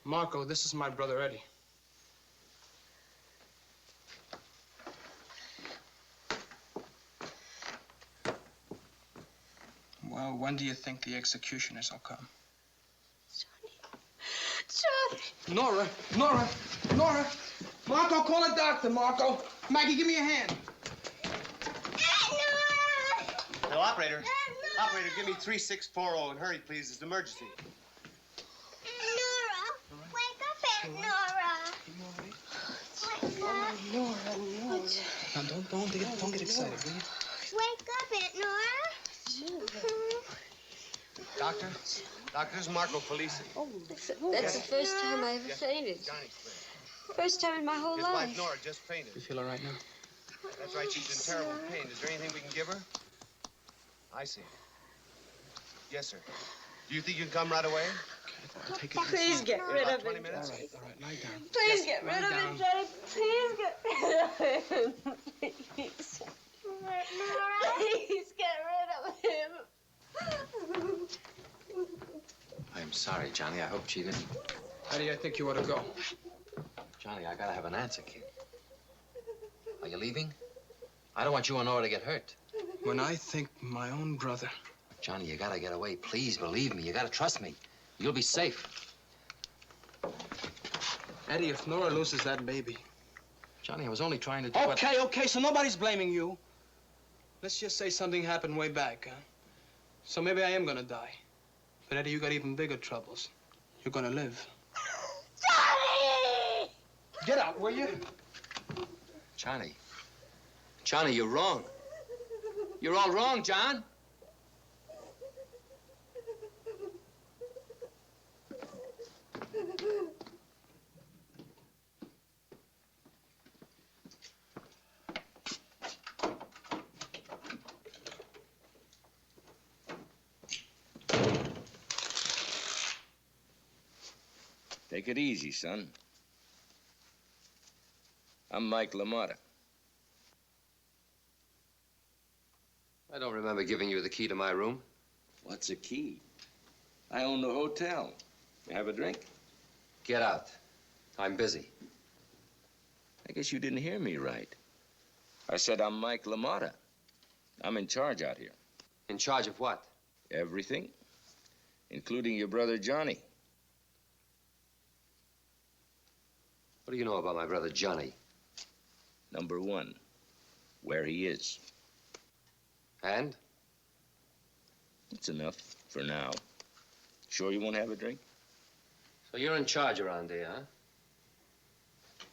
Marco, this is my brother, Eddie. Well, when do you think the executioners will come? Johnny. Nora! Marco, call a doctor, Marco. Maggie, give me a hand. No, operator. Operator, give me 3640 and hurry, please. It's an emergency. Nora, wake up, Aunt Nora. Wake up. Nora. Now, don't get excited, will you? Wake up, Aunt Nora. Doctor? Doctor, this is Marco Felice. Oh, that's the first time I ever fainted. First time in my whole His life. wife, Nora, just fainted. You feel all right now? That's right, she's in terrible pain. Is there anything we can give her? I see. Yes, sir. Do you think you can come right away? Take it. Please get rid of About 20 him. minutes? All right, lie down. Please get rid of him, Johnny. Please get rid of him. Please. Please get rid of him. I'm sorry, Johnny. I hope she didn't. How do you think you ought to go? Johnny, I gotta have an answer, kid. Are you leaving? I don't want you and Nora to get hurt. When I think my own brother. Johnny, you gotta get away. Please, believe me. You gotta trust me. You'll be safe. Eddie, if Nora loses that baby. Johnny, I was only trying to do Okay, so nobody's blaming you. Let's just say something happened way back, huh? So maybe I am gonna die. But Eddie, you got even bigger troubles. You're gonna live. Johnny! Get out, will you? Johnny. Johnny, you're wrong. You're all wrong, John. Take it easy, son. I'm Mike LaMotta. I don't remember giving you the key to my room. What's a key? I own the hotel. You have a drink? Get out. I'm busy. I guess you didn't hear me right. I said I'm Mike LaMotta. I'm in charge out here. In charge of what? Everything, including your brother Johnny. What do you know about my brother Johnny? Number one, where he is. And? It's enough for now. Sure you won't have a drink? So you're in charge around here, huh?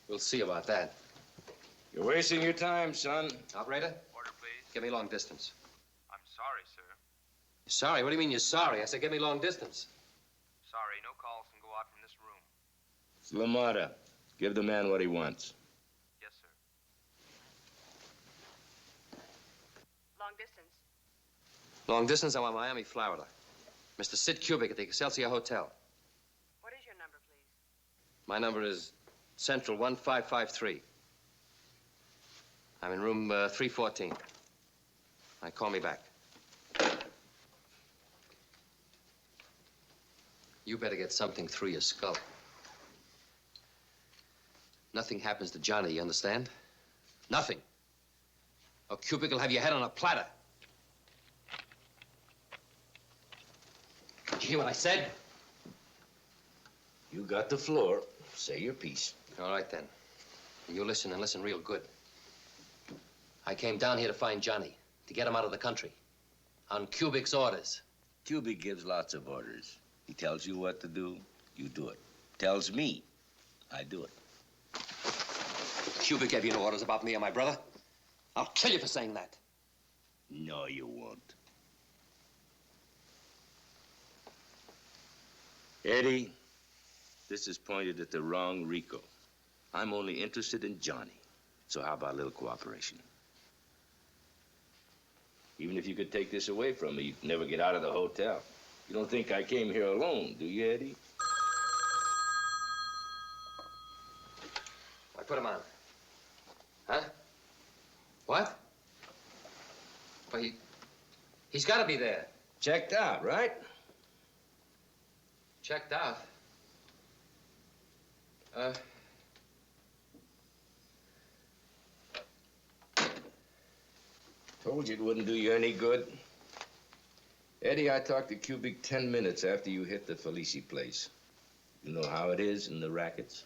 We'll see about that. You're wasting your time, son. Operator? Order, please. Give me long distance. I'm sorry, sir. Sorry? What do you mean you're sorry? I said give me long distance. Sorry, no calls can go out from this room. It's LaMotta. Give the man what he wants. Yes, sir. Long distance. Long distance, I want Miami, Florida. Mr. Sid Kubik at the Excelsior Hotel. What is your number, please? My number is Central 1553. I'm in room 314. Call me back. You better get something through your skull. Nothing happens to Johnny, you understand? Nothing. Or Kubik will have your head on a platter. Did you hear what I said? You got the floor. Say your piece. All right, then. You listen, and listen real good. I came down here to find Johnny, to get him out of the country. On Kubik's orders. Kubik gives lots of orders. He tells you what to do, you do it. Tells me, I do it. Kubik gave you no orders about me or my brother. I'll kill you for saying that. No, you won't. Eddie, this is pointed at the wrong Rico. I'm only interested in Johnny. So how about a little cooperation? Even if you could take this away from me, you'd never get out of the hotel. You don't think I came here alone, do you, Eddie? I put him on. Huh? What? Well, he's got to be there. Checked out, right? Checked out. Told you it wouldn't do you any good. Eddie, I talked to Kubik 10 minutes after you hit the Felici place. You know how it is in the rackets?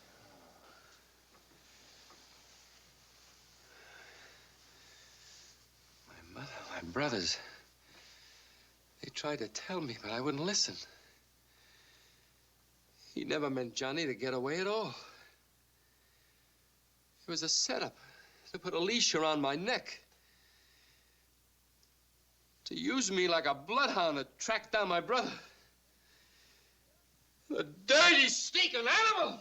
My mother, my brothers. They tried to tell me, but I wouldn't listen. He never meant Johnny to get away at all. It was a setup to put a leash around my neck. To use me like a bloodhound to track down my brother. The dirty, stinking animal!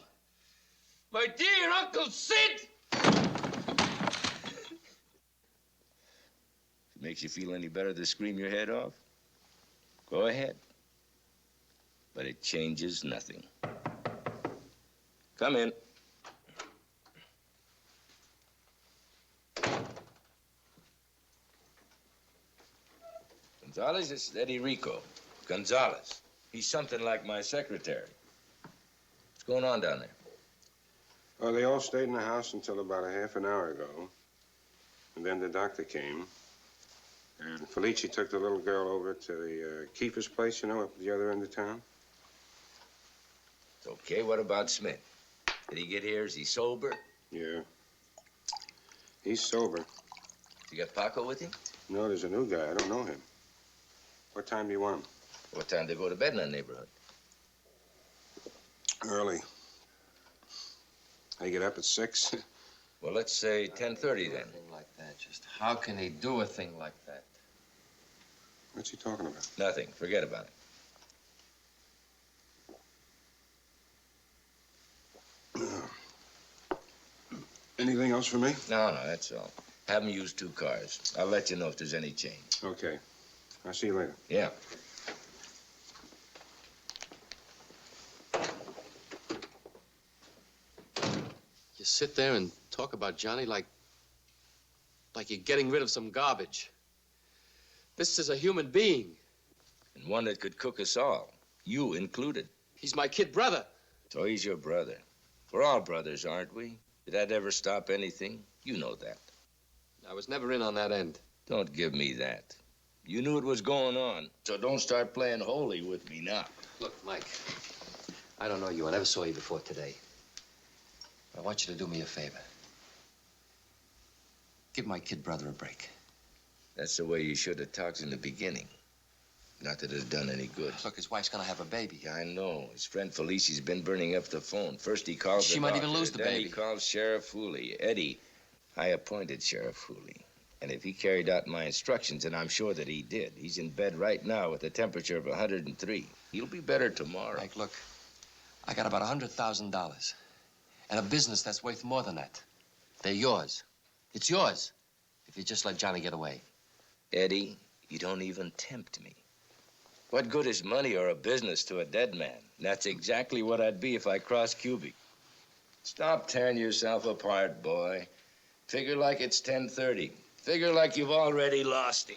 My dear Uncle Sid! If it makes you feel any better to scream your head off, go ahead. but it changes nothing. Come in. Gonzalez, this is Eddie Rico. Gonzalez. He's something like my secretary. What's going on down there? Well, they all stayed in the house until about a half an hour ago. And then the doctor came. And Felici took the little girl over to the keeper's place, you know, up at the other end of town. Okay, what about Smith? Did he get here? Is he sober? Yeah. He's sober. You got Paco with him? No, there's a new guy. I don't know him. What time do you want him? What time do they go to bed in that neighborhood? Early. I get up at 6. Well, let's say 10:30 then. Thing like that. Just how can he do a thing like that? What's he talking about? Nothing. Forget about it. Anything else for me? No, that's all. Have them use 2 cars. I'll let you know if there's any change. Okay. I'll see you later. Yeah. You sit there and talk about Johnny like you're getting rid of some garbage. This is a human being. And one that could cook us all. You included. He's my kid brother. So he's your brother. We're all brothers, aren't we? Did that ever stop anything? You know that. I was never in on that end. Don't give me that. You knew it was going on, so don't start playing holy with me now. Look, Mike, I don't know you. I never saw you before today. I want you to do me a favor. Give my kid brother a break. That's the way you should have talked in the beginning. Not that it's done any good. Look, his wife's gonna have a baby. Yeah, I know. His friend Felici's been burning up the phone. First he calls She the might doctor, even lose the then baby. He calls Sheriff Fooley. Eddie, I appointed Sheriff Fooley. And if he carried out my instructions, and I'm sure that he did, he's in bed right now with a temperature of 103. He'll be better tomorrow. Mike, look, I got about $100,000. And a business that's worth more than that. They're yours. It's yours. If you just let Johnny get away. Eddie, you don't even tempt me. What good is money or a business to a dead man? That's exactly what I'd be if I crossed Cubic. Stop tearing yourself apart, boy. Figure like it's 10:30. Figure like you've already lost him.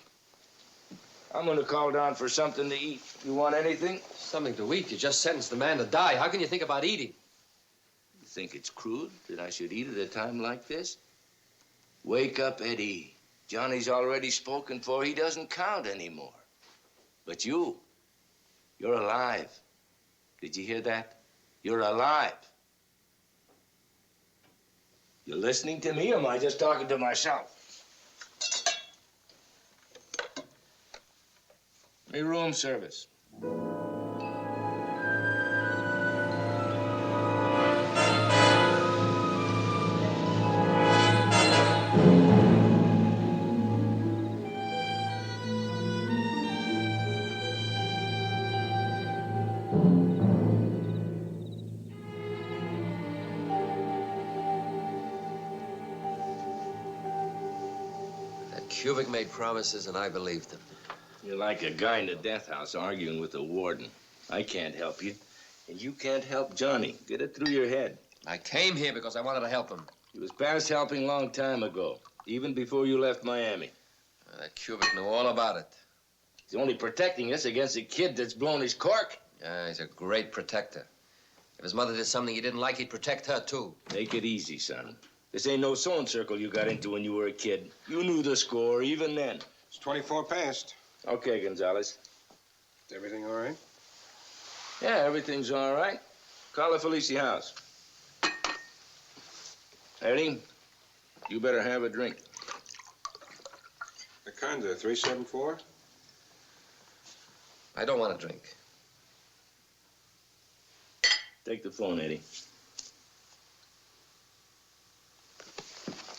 I'm gonna call down for something to eat. You want anything? Something to eat? You just sentenced the man to die. How can you think about eating? You think it's crude that I should eat at a time like this? Wake up, Eddie. Johnny's already spoken for. He doesn't count anymore. But you're alive. Did you hear that? You're alive. You listening to me, or am I just talking to myself? Me room service. Cubic made promises, and I believed them. You're like a guy in the death house arguing with the warden. I can't help you, and you can't help Johnny. Get it through your head. I came here because I wanted to help him. He was past helping long time ago, even before you left Miami. That Cubic knew all about it. He's only protecting us against a kid that's blown his cork. Yeah, he's a great protector. If his mother did something he didn't like, he'd protect her, too. Take it easy, son. This ain't no sewing circle you got into when you were a kid. You knew the score even then. It's 24 past. Okay, Gonzalez. Is everything all right? Yeah, everything's all right. Call the Felici house. Eddie, you better have a drink. The Conda, 374? I don't want to drink. Take the phone, Eddie.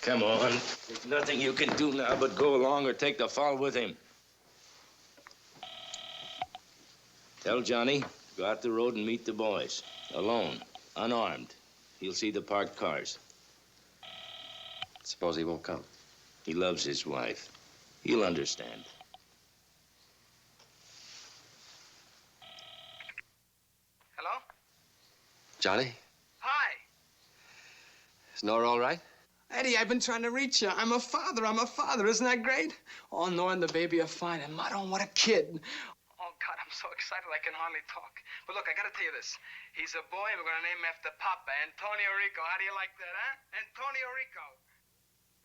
Come on. There's nothing you can do now but go along or take the fall with him. Tell Johnny, go out the road and meet the boys. Alone, unarmed. He'll see the parked cars. Suppose he won't come. He loves his wife. He'll understand. Johnny? Hi. Is Nora all right? Eddie, I've been trying to reach you. I'm a father. Isn't that great? Oh, Nora and the baby are fine. And Maron, what a kid. Oh, God, I'm so excited I can hardly talk. But look, I gotta tell you this. He's a boy, and we're gonna name him after Papa, Antonio Rico. How do you like that, huh? Antonio Rico.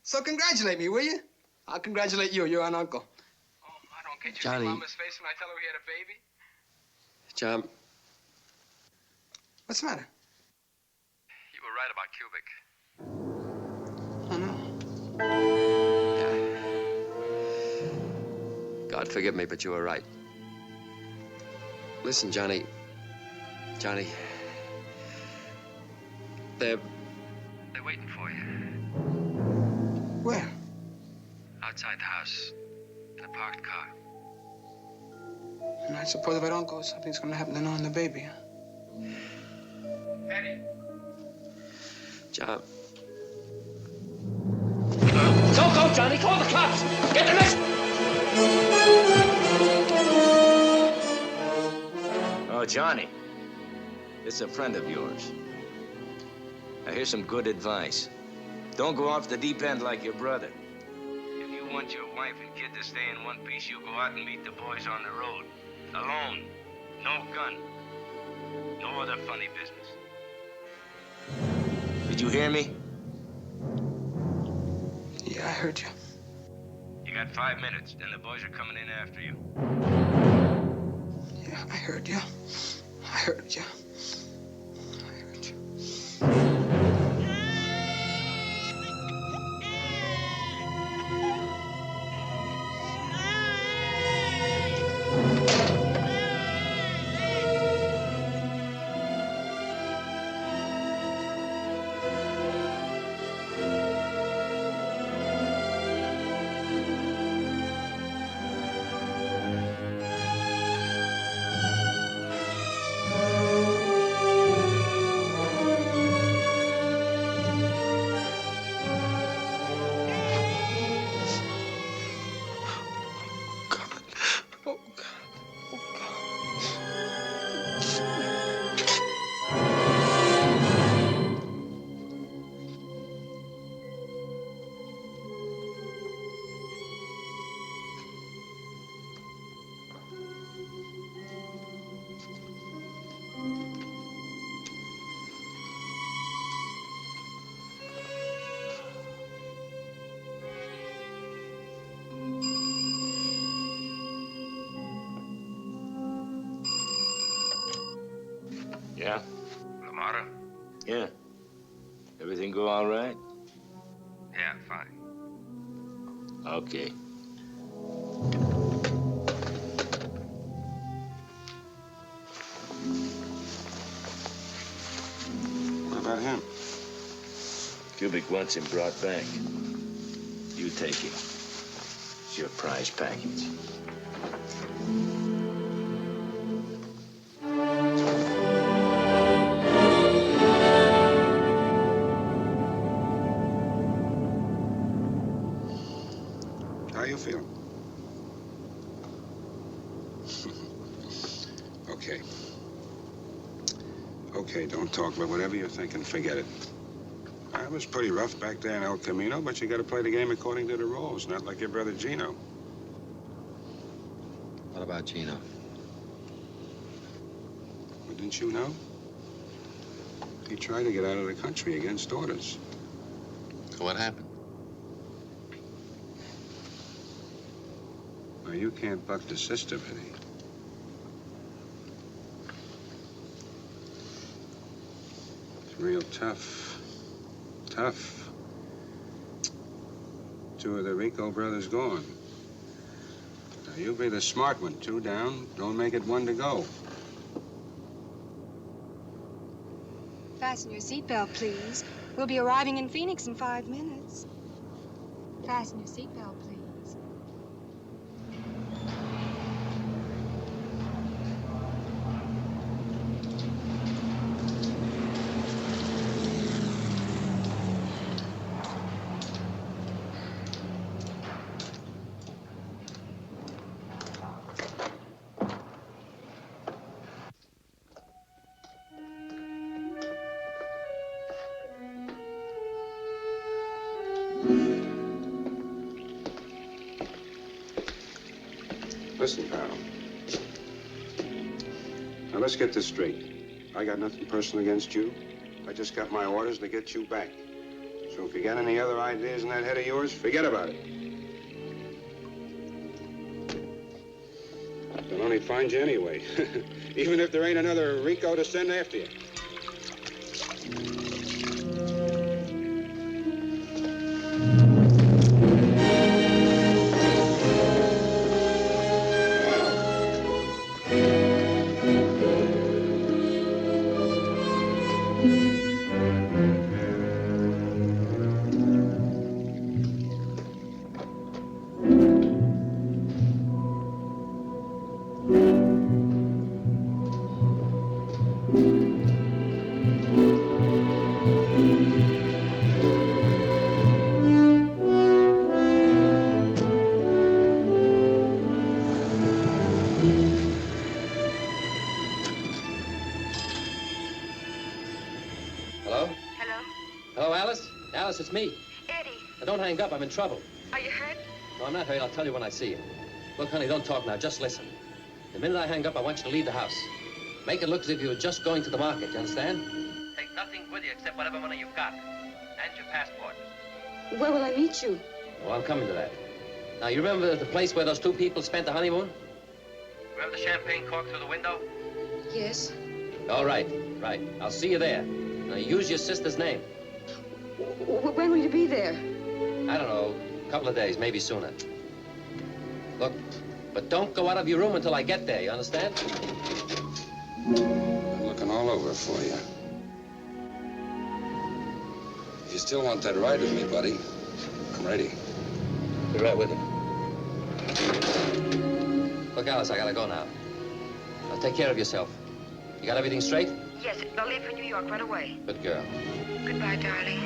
So congratulate me, will you? I'll congratulate you. You're an uncle. Oh, Maron, can't you Johnny. see Mama's face when I tell her we had a baby? John, What's the matter? You were right about Cubic. God forgive me, but you were right. Listen, Johnny. Johnny. They're waiting for you. Where? Outside the house. In a parked car. And I suppose if I don't go, something's gonna happen to Nora and the baby, huh? Eddie. John. Don't go, Johnny. Call the cops. Get the next. Oh, Johnny. It's a friend of yours. Now, here's some good advice. Don't go off the deep end like your brother. If you want your wife and kid to stay in one piece, you go out and meet the boys on the road. Alone. No gun. No other funny business. Did you hear me? Yeah, I heard you. You got 5 minutes, then the boys are coming in after you. Yeah, I heard you. I heard you. Yeah? Lamara? Yeah. Everything go all right? Yeah, fine. Okay. What about him? Cubic wants him brought back. You take him. It's your prize package. How you feeling? Okay. Okay, don't talk, but whatever you're thinking, forget it. I was pretty rough back there in El Camino, but you gotta play the game according to the rules, not like your brother Gino. What about Gino? Well, didn't you know? He tried to get out of the country against orders. What happened? Now, you can't buck the system, Eddie. It's real tough. Tough. 2 of the Rico brothers gone. Now, you be the smart one. 2 down. Don't make it 1 to go. Fasten your seatbelt, please. We'll be arriving in Phoenix in 5 minutes. Fasten your seatbelt, please. Listen, pal. Now, let's get this straight. I got nothing personal against you. I just got my orders to get you back. So if you got any other ideas in that head of yours, forget about it. They'll only find you anyway. Even if there ain't another Rico to send after you. It's me. Eddie. Now, don't hang up. I'm in trouble. Are you hurt? No, I'm not hurt. I'll tell you when I see you. Look, honey, don't talk now. Just listen. The minute I hang up, I want you to leave the house. Make it look as if you were just going to the market. You understand? Take nothing with you except whatever money you've got. And your passport. Where will I meet you? Oh, I'm coming to that. Now, you remember the place where those two people spent the honeymoon? Remember the champagne cork through the window? Yes. All right. Right. I'll see you there. Now, use your sister's name. When will you be there? I don't know, a couple of days, maybe sooner. Look, but don't go out of your room until I get there, you understand? I'm looking all over for you. If you still want that ride with me, buddy, I'm ready. Be right with you. Look, Alice, I gotta go now. Now, take care of yourself. You got everything straight? Yes, they'll leave for New York right away. Good girl. Goodbye, darling.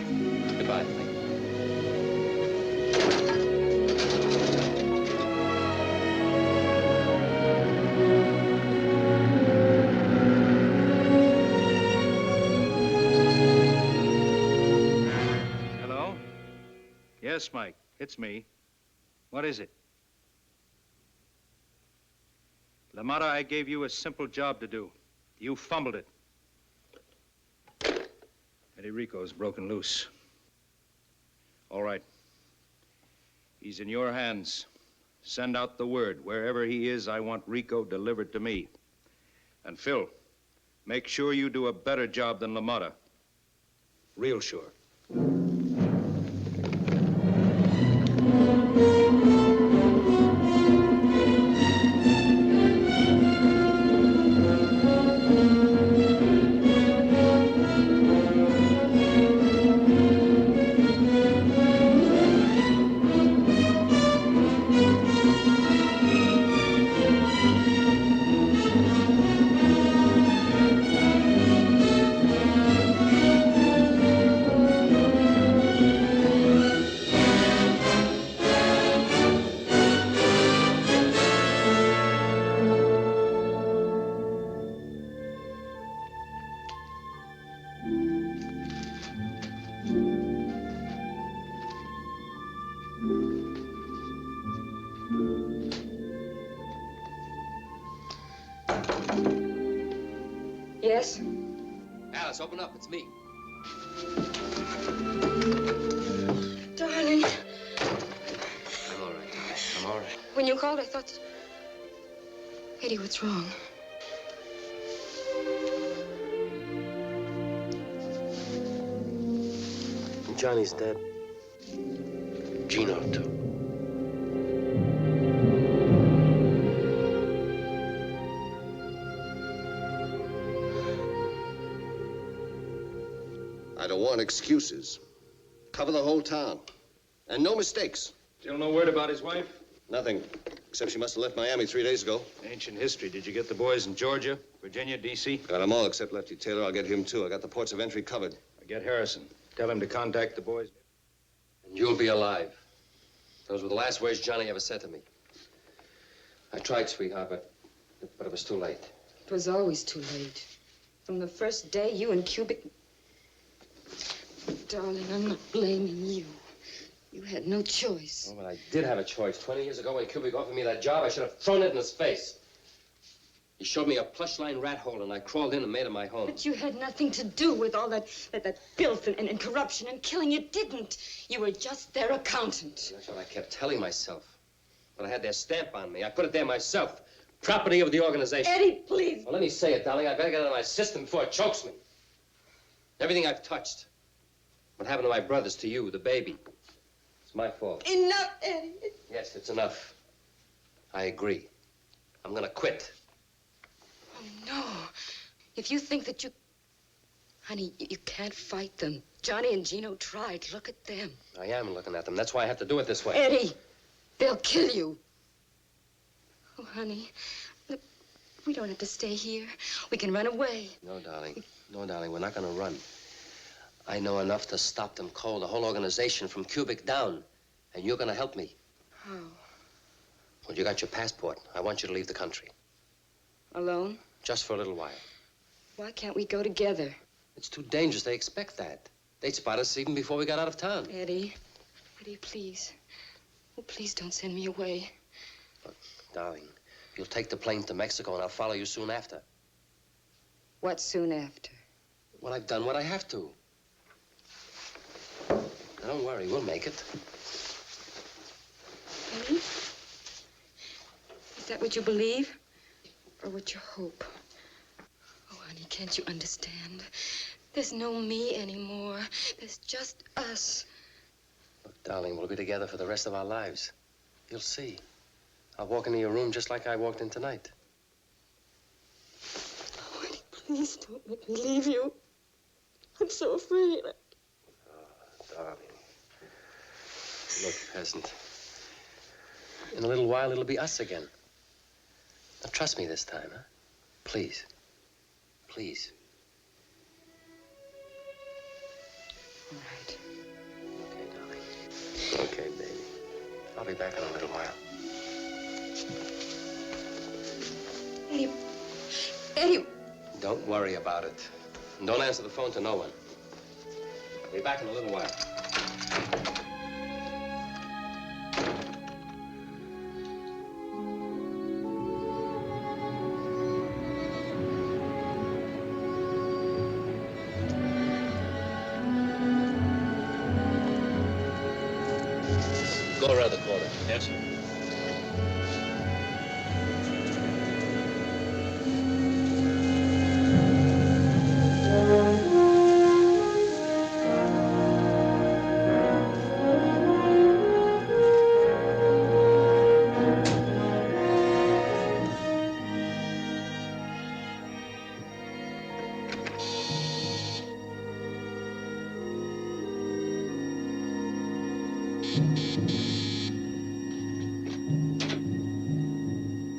Goodbye. Thank you. Hello? Yes, Mike, it's me. What is it? LaMotta, I gave you a simple job to do. You fumbled it. Eddie Rico's broken loose. All right. He's in your hands. Send out the word. Wherever he is, I want Rico delivered to me. And Phil, make sure you do a better job than LaMotta. Real sure. Yes? Alice, open up. It's me. Darling. I'm all right. I'm all right. When you called, I thought... Eddie, what's wrong? Johnny's dead. Gino, too. I don't want excuses. Cover the whole town. And no mistakes. Still no word about his wife? Nothing. Except she must have left Miami 3 days ago. Ancient history. Did you get the boys in Georgia, Virginia, D.C.? Got them all except Lefty Taylor. I'll get him, too. I got the ports of entry covered. Get Harrison. Tell him to contact the boys. And you'll be alive. Those were the last words Johnny ever said to me. I tried, sweetheart, but it was too late. It was always too late. From the first day you and Cubic... Darling, I'm not blaming you. You had no choice. Oh, but I did have a choice. 20 years ago when Kubrick offered me that job, I should have thrown it in his face. He showed me a plush-lined rat hole, and I crawled in and made it my home. But you had nothing to do with all that filth and corruption and killing. You didn't. You were just their accountant. That's what I kept telling myself. But I had their stamp on me. I put it there myself. Property of the organization. Eddie, please. Well, let me say it, darling. I better get it out of my system before it chokes me. Everything I've touched. What happened to my brothers, to you, the baby. It's my fault. Enough, Eddie. Yes, it's enough. I agree. I'm gonna quit. Oh, no. If you think that you... Honey, you can't fight them. Johnny and Gino tried. Look at them. I am looking at them. That's why I have to do it this way. Eddie, they'll kill you. Oh, honey, look, we don't have to stay here. We can run away. No, darling. No, darling, we're not gonna run. I know enough to stop them cold, the whole organization from Kubrick down. And you're gonna help me. How? Well, you got your passport. I want you to leave the country. Alone? Just for a little while. Why can't we go together? It's too dangerous. They expect that. They'd spot us even before we got out of town. Eddie, please. Oh, please don't send me away. Look, darling, you'll take the plane to Mexico and I'll follow you soon after. What soon after? Well, I've done what I have to. Now, don't worry, we'll make it. Eddie? Is that what you believe? Or what you hope? Oh, honey, can't you understand? There's no me anymore. There's just us. Look, darling, we'll be together for the rest of our lives. You'll see. I'll walk into your room just like I walked in tonight. Oh, Eddie, please don't make me leave you. I'm so afraid. Oh, darling. Look, peasant. In a little while, it'll be us again. Now, trust me this time, huh? Please. Please. All right. Okay, darling. Okay, baby. I'll be back in a little while. Eddie. Don't worry about it. And don't answer the phone to no one. I'll be back in a little while. Go around the corner. Yes, sir.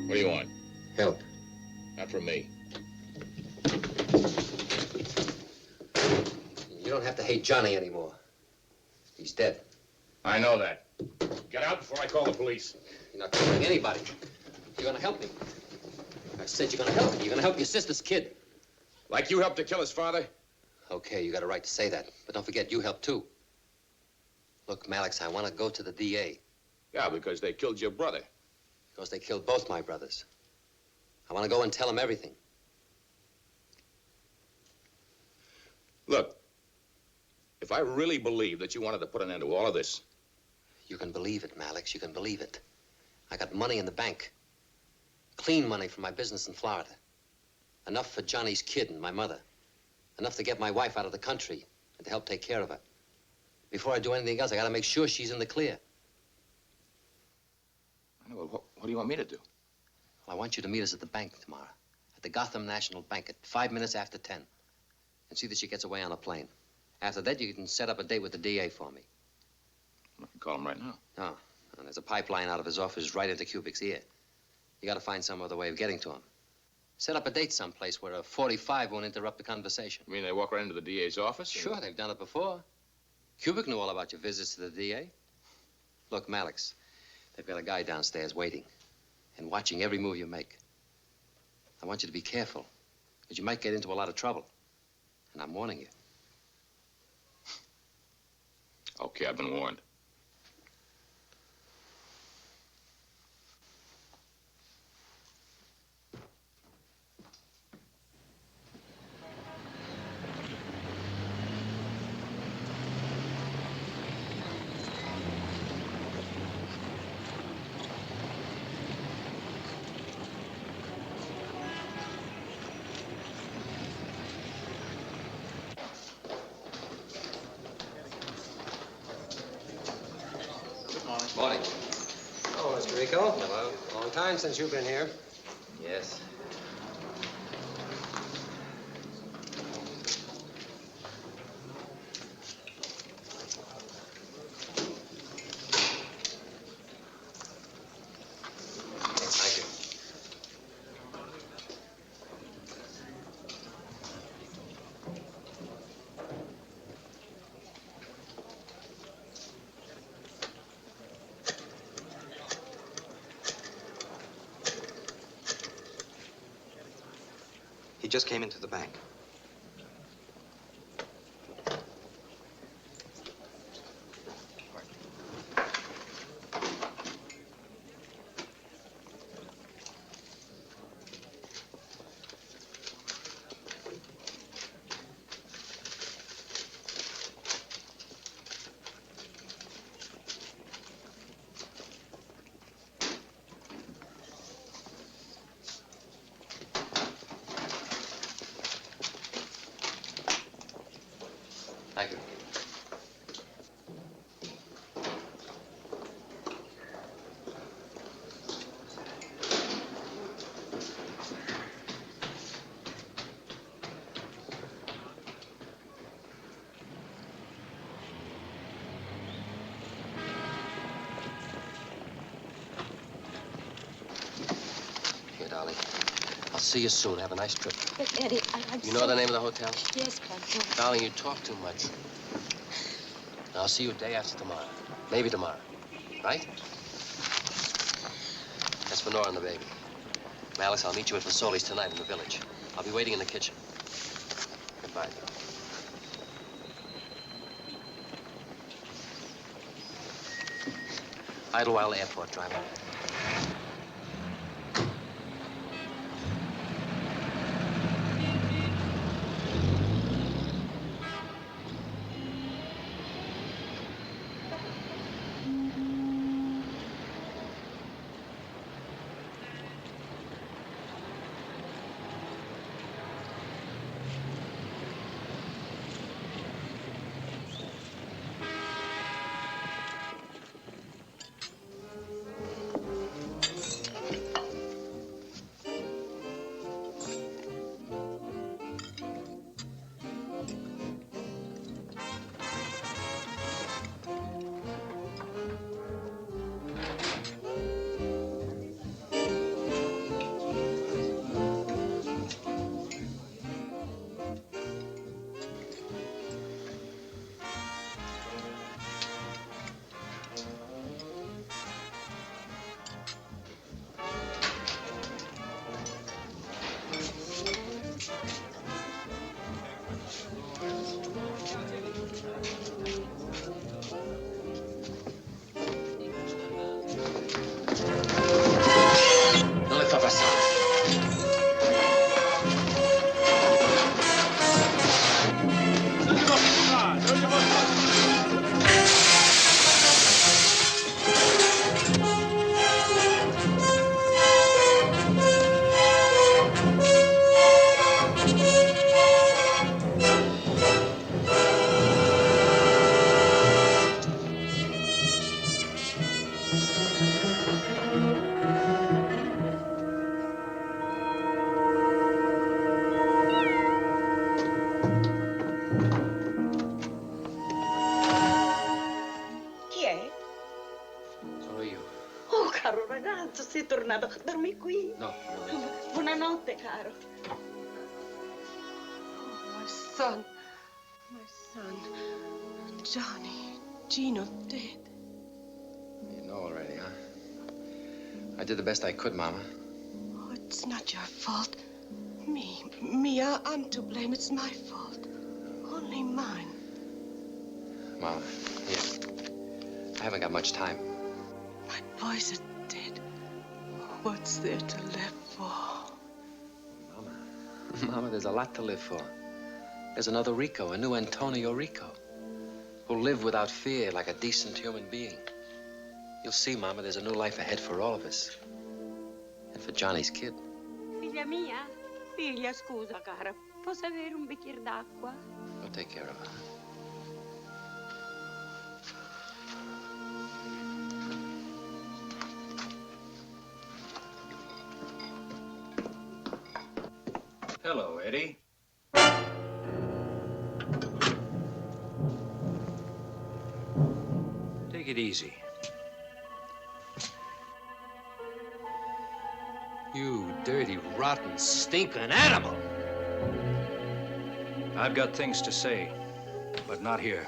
What do you want? Help. Not from me. You don't have to hate Johnny anymore. He's dead. I know that. Get out before I call the police. You're not killing anybody. You're gonna help me. I said you're gonna help me. You're gonna help your sister's kid. Like you helped to kill his father? Okay, you got a right to say that. But don't forget, you helped too. Look, Malex, I want to go to the DA. Yeah, because they killed your brother. Because they killed both my brothers. I want to go and tell them everything. Look, if I really believed that you wanted to put an end to all of this... You can believe it, Malex. You can believe it. I got money in the bank. Clean money from my business in Florida. Enough for Johnny's kid and my mother. Enough to get my wife out of the country and to help take care of her. Before I do anything else, I got to make sure she's in the clear. I know, well, what do you want me to do? Well, I want you to meet us at the bank tomorrow. At the Gotham National Bank at 5 minutes after 10. And see that she gets away on a plane. After that, you can set up a date with the DA for me. I can call him right now. No. And there's a pipeline out of his office right into Kubrick's ear. You got to find some other way of getting to him. Set up a date someplace where a 45 won't interrupt the conversation. You mean they walk right into the DA's office? Sure, they've done it before. Kubrick knew all about your visits to the DA. Look, Malex, they've got a guy downstairs waiting and watching every move you make. I want you to be careful, because you might get into a lot of trouble. And I'm warning you. Okay, I've been warned. Rico. Hello. Long time since you've been here. Yes. Thank you. He just came into the bank. Thank you. Here, darling. I'll see you soon. Have a nice trip. But, Eddie, I'm You know the name of the hotel? Yes, Papa. Darling, you talk too much. I'll see you day after tomorrow. Maybe tomorrow. Right? That's for Nora and the baby. Alex, I'll meet you at Fasoli's tonight in the village. I'll be waiting in the kitchen. Goodbye. Idlewild Airport, driver. Non le fa passare. Chi è? Sono io. Oh, caro ragazzo, sei tornato. Dormi qui? No, Buonanotte, caro. Oh, my son. My son. Johnny. Gino dead. You know already, huh? I did the best I could, Mama. Oh, it's not your fault. Me, I'm to blame. It's my fault. Only mine. Mama, here. I haven't got much time. My boys are dead. What's there to live for? Mama, there's a lot to live for. There's another Rico, a new Antonio Rico, who'll live without fear like a decent human being. You'll see, Mama, there's a new life ahead for all of us. And for Johnny's kid. Figlia mia? Figlia, scusa, cara. Posso avere un bicchiere d'acqua? I'll take care of her. Hello, Eddie. Take it easy. You dirty, rotten, stinking animal! I've got things to say, but not here.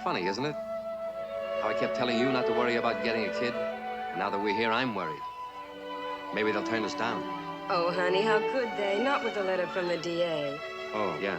Funny, isn't it? How I kept telling you not to worry about getting a kid. And now that we're here, I'm worried. Maybe they'll turn us down. Oh, honey, how could they? Not with a letter from the DA. Oh, yeah.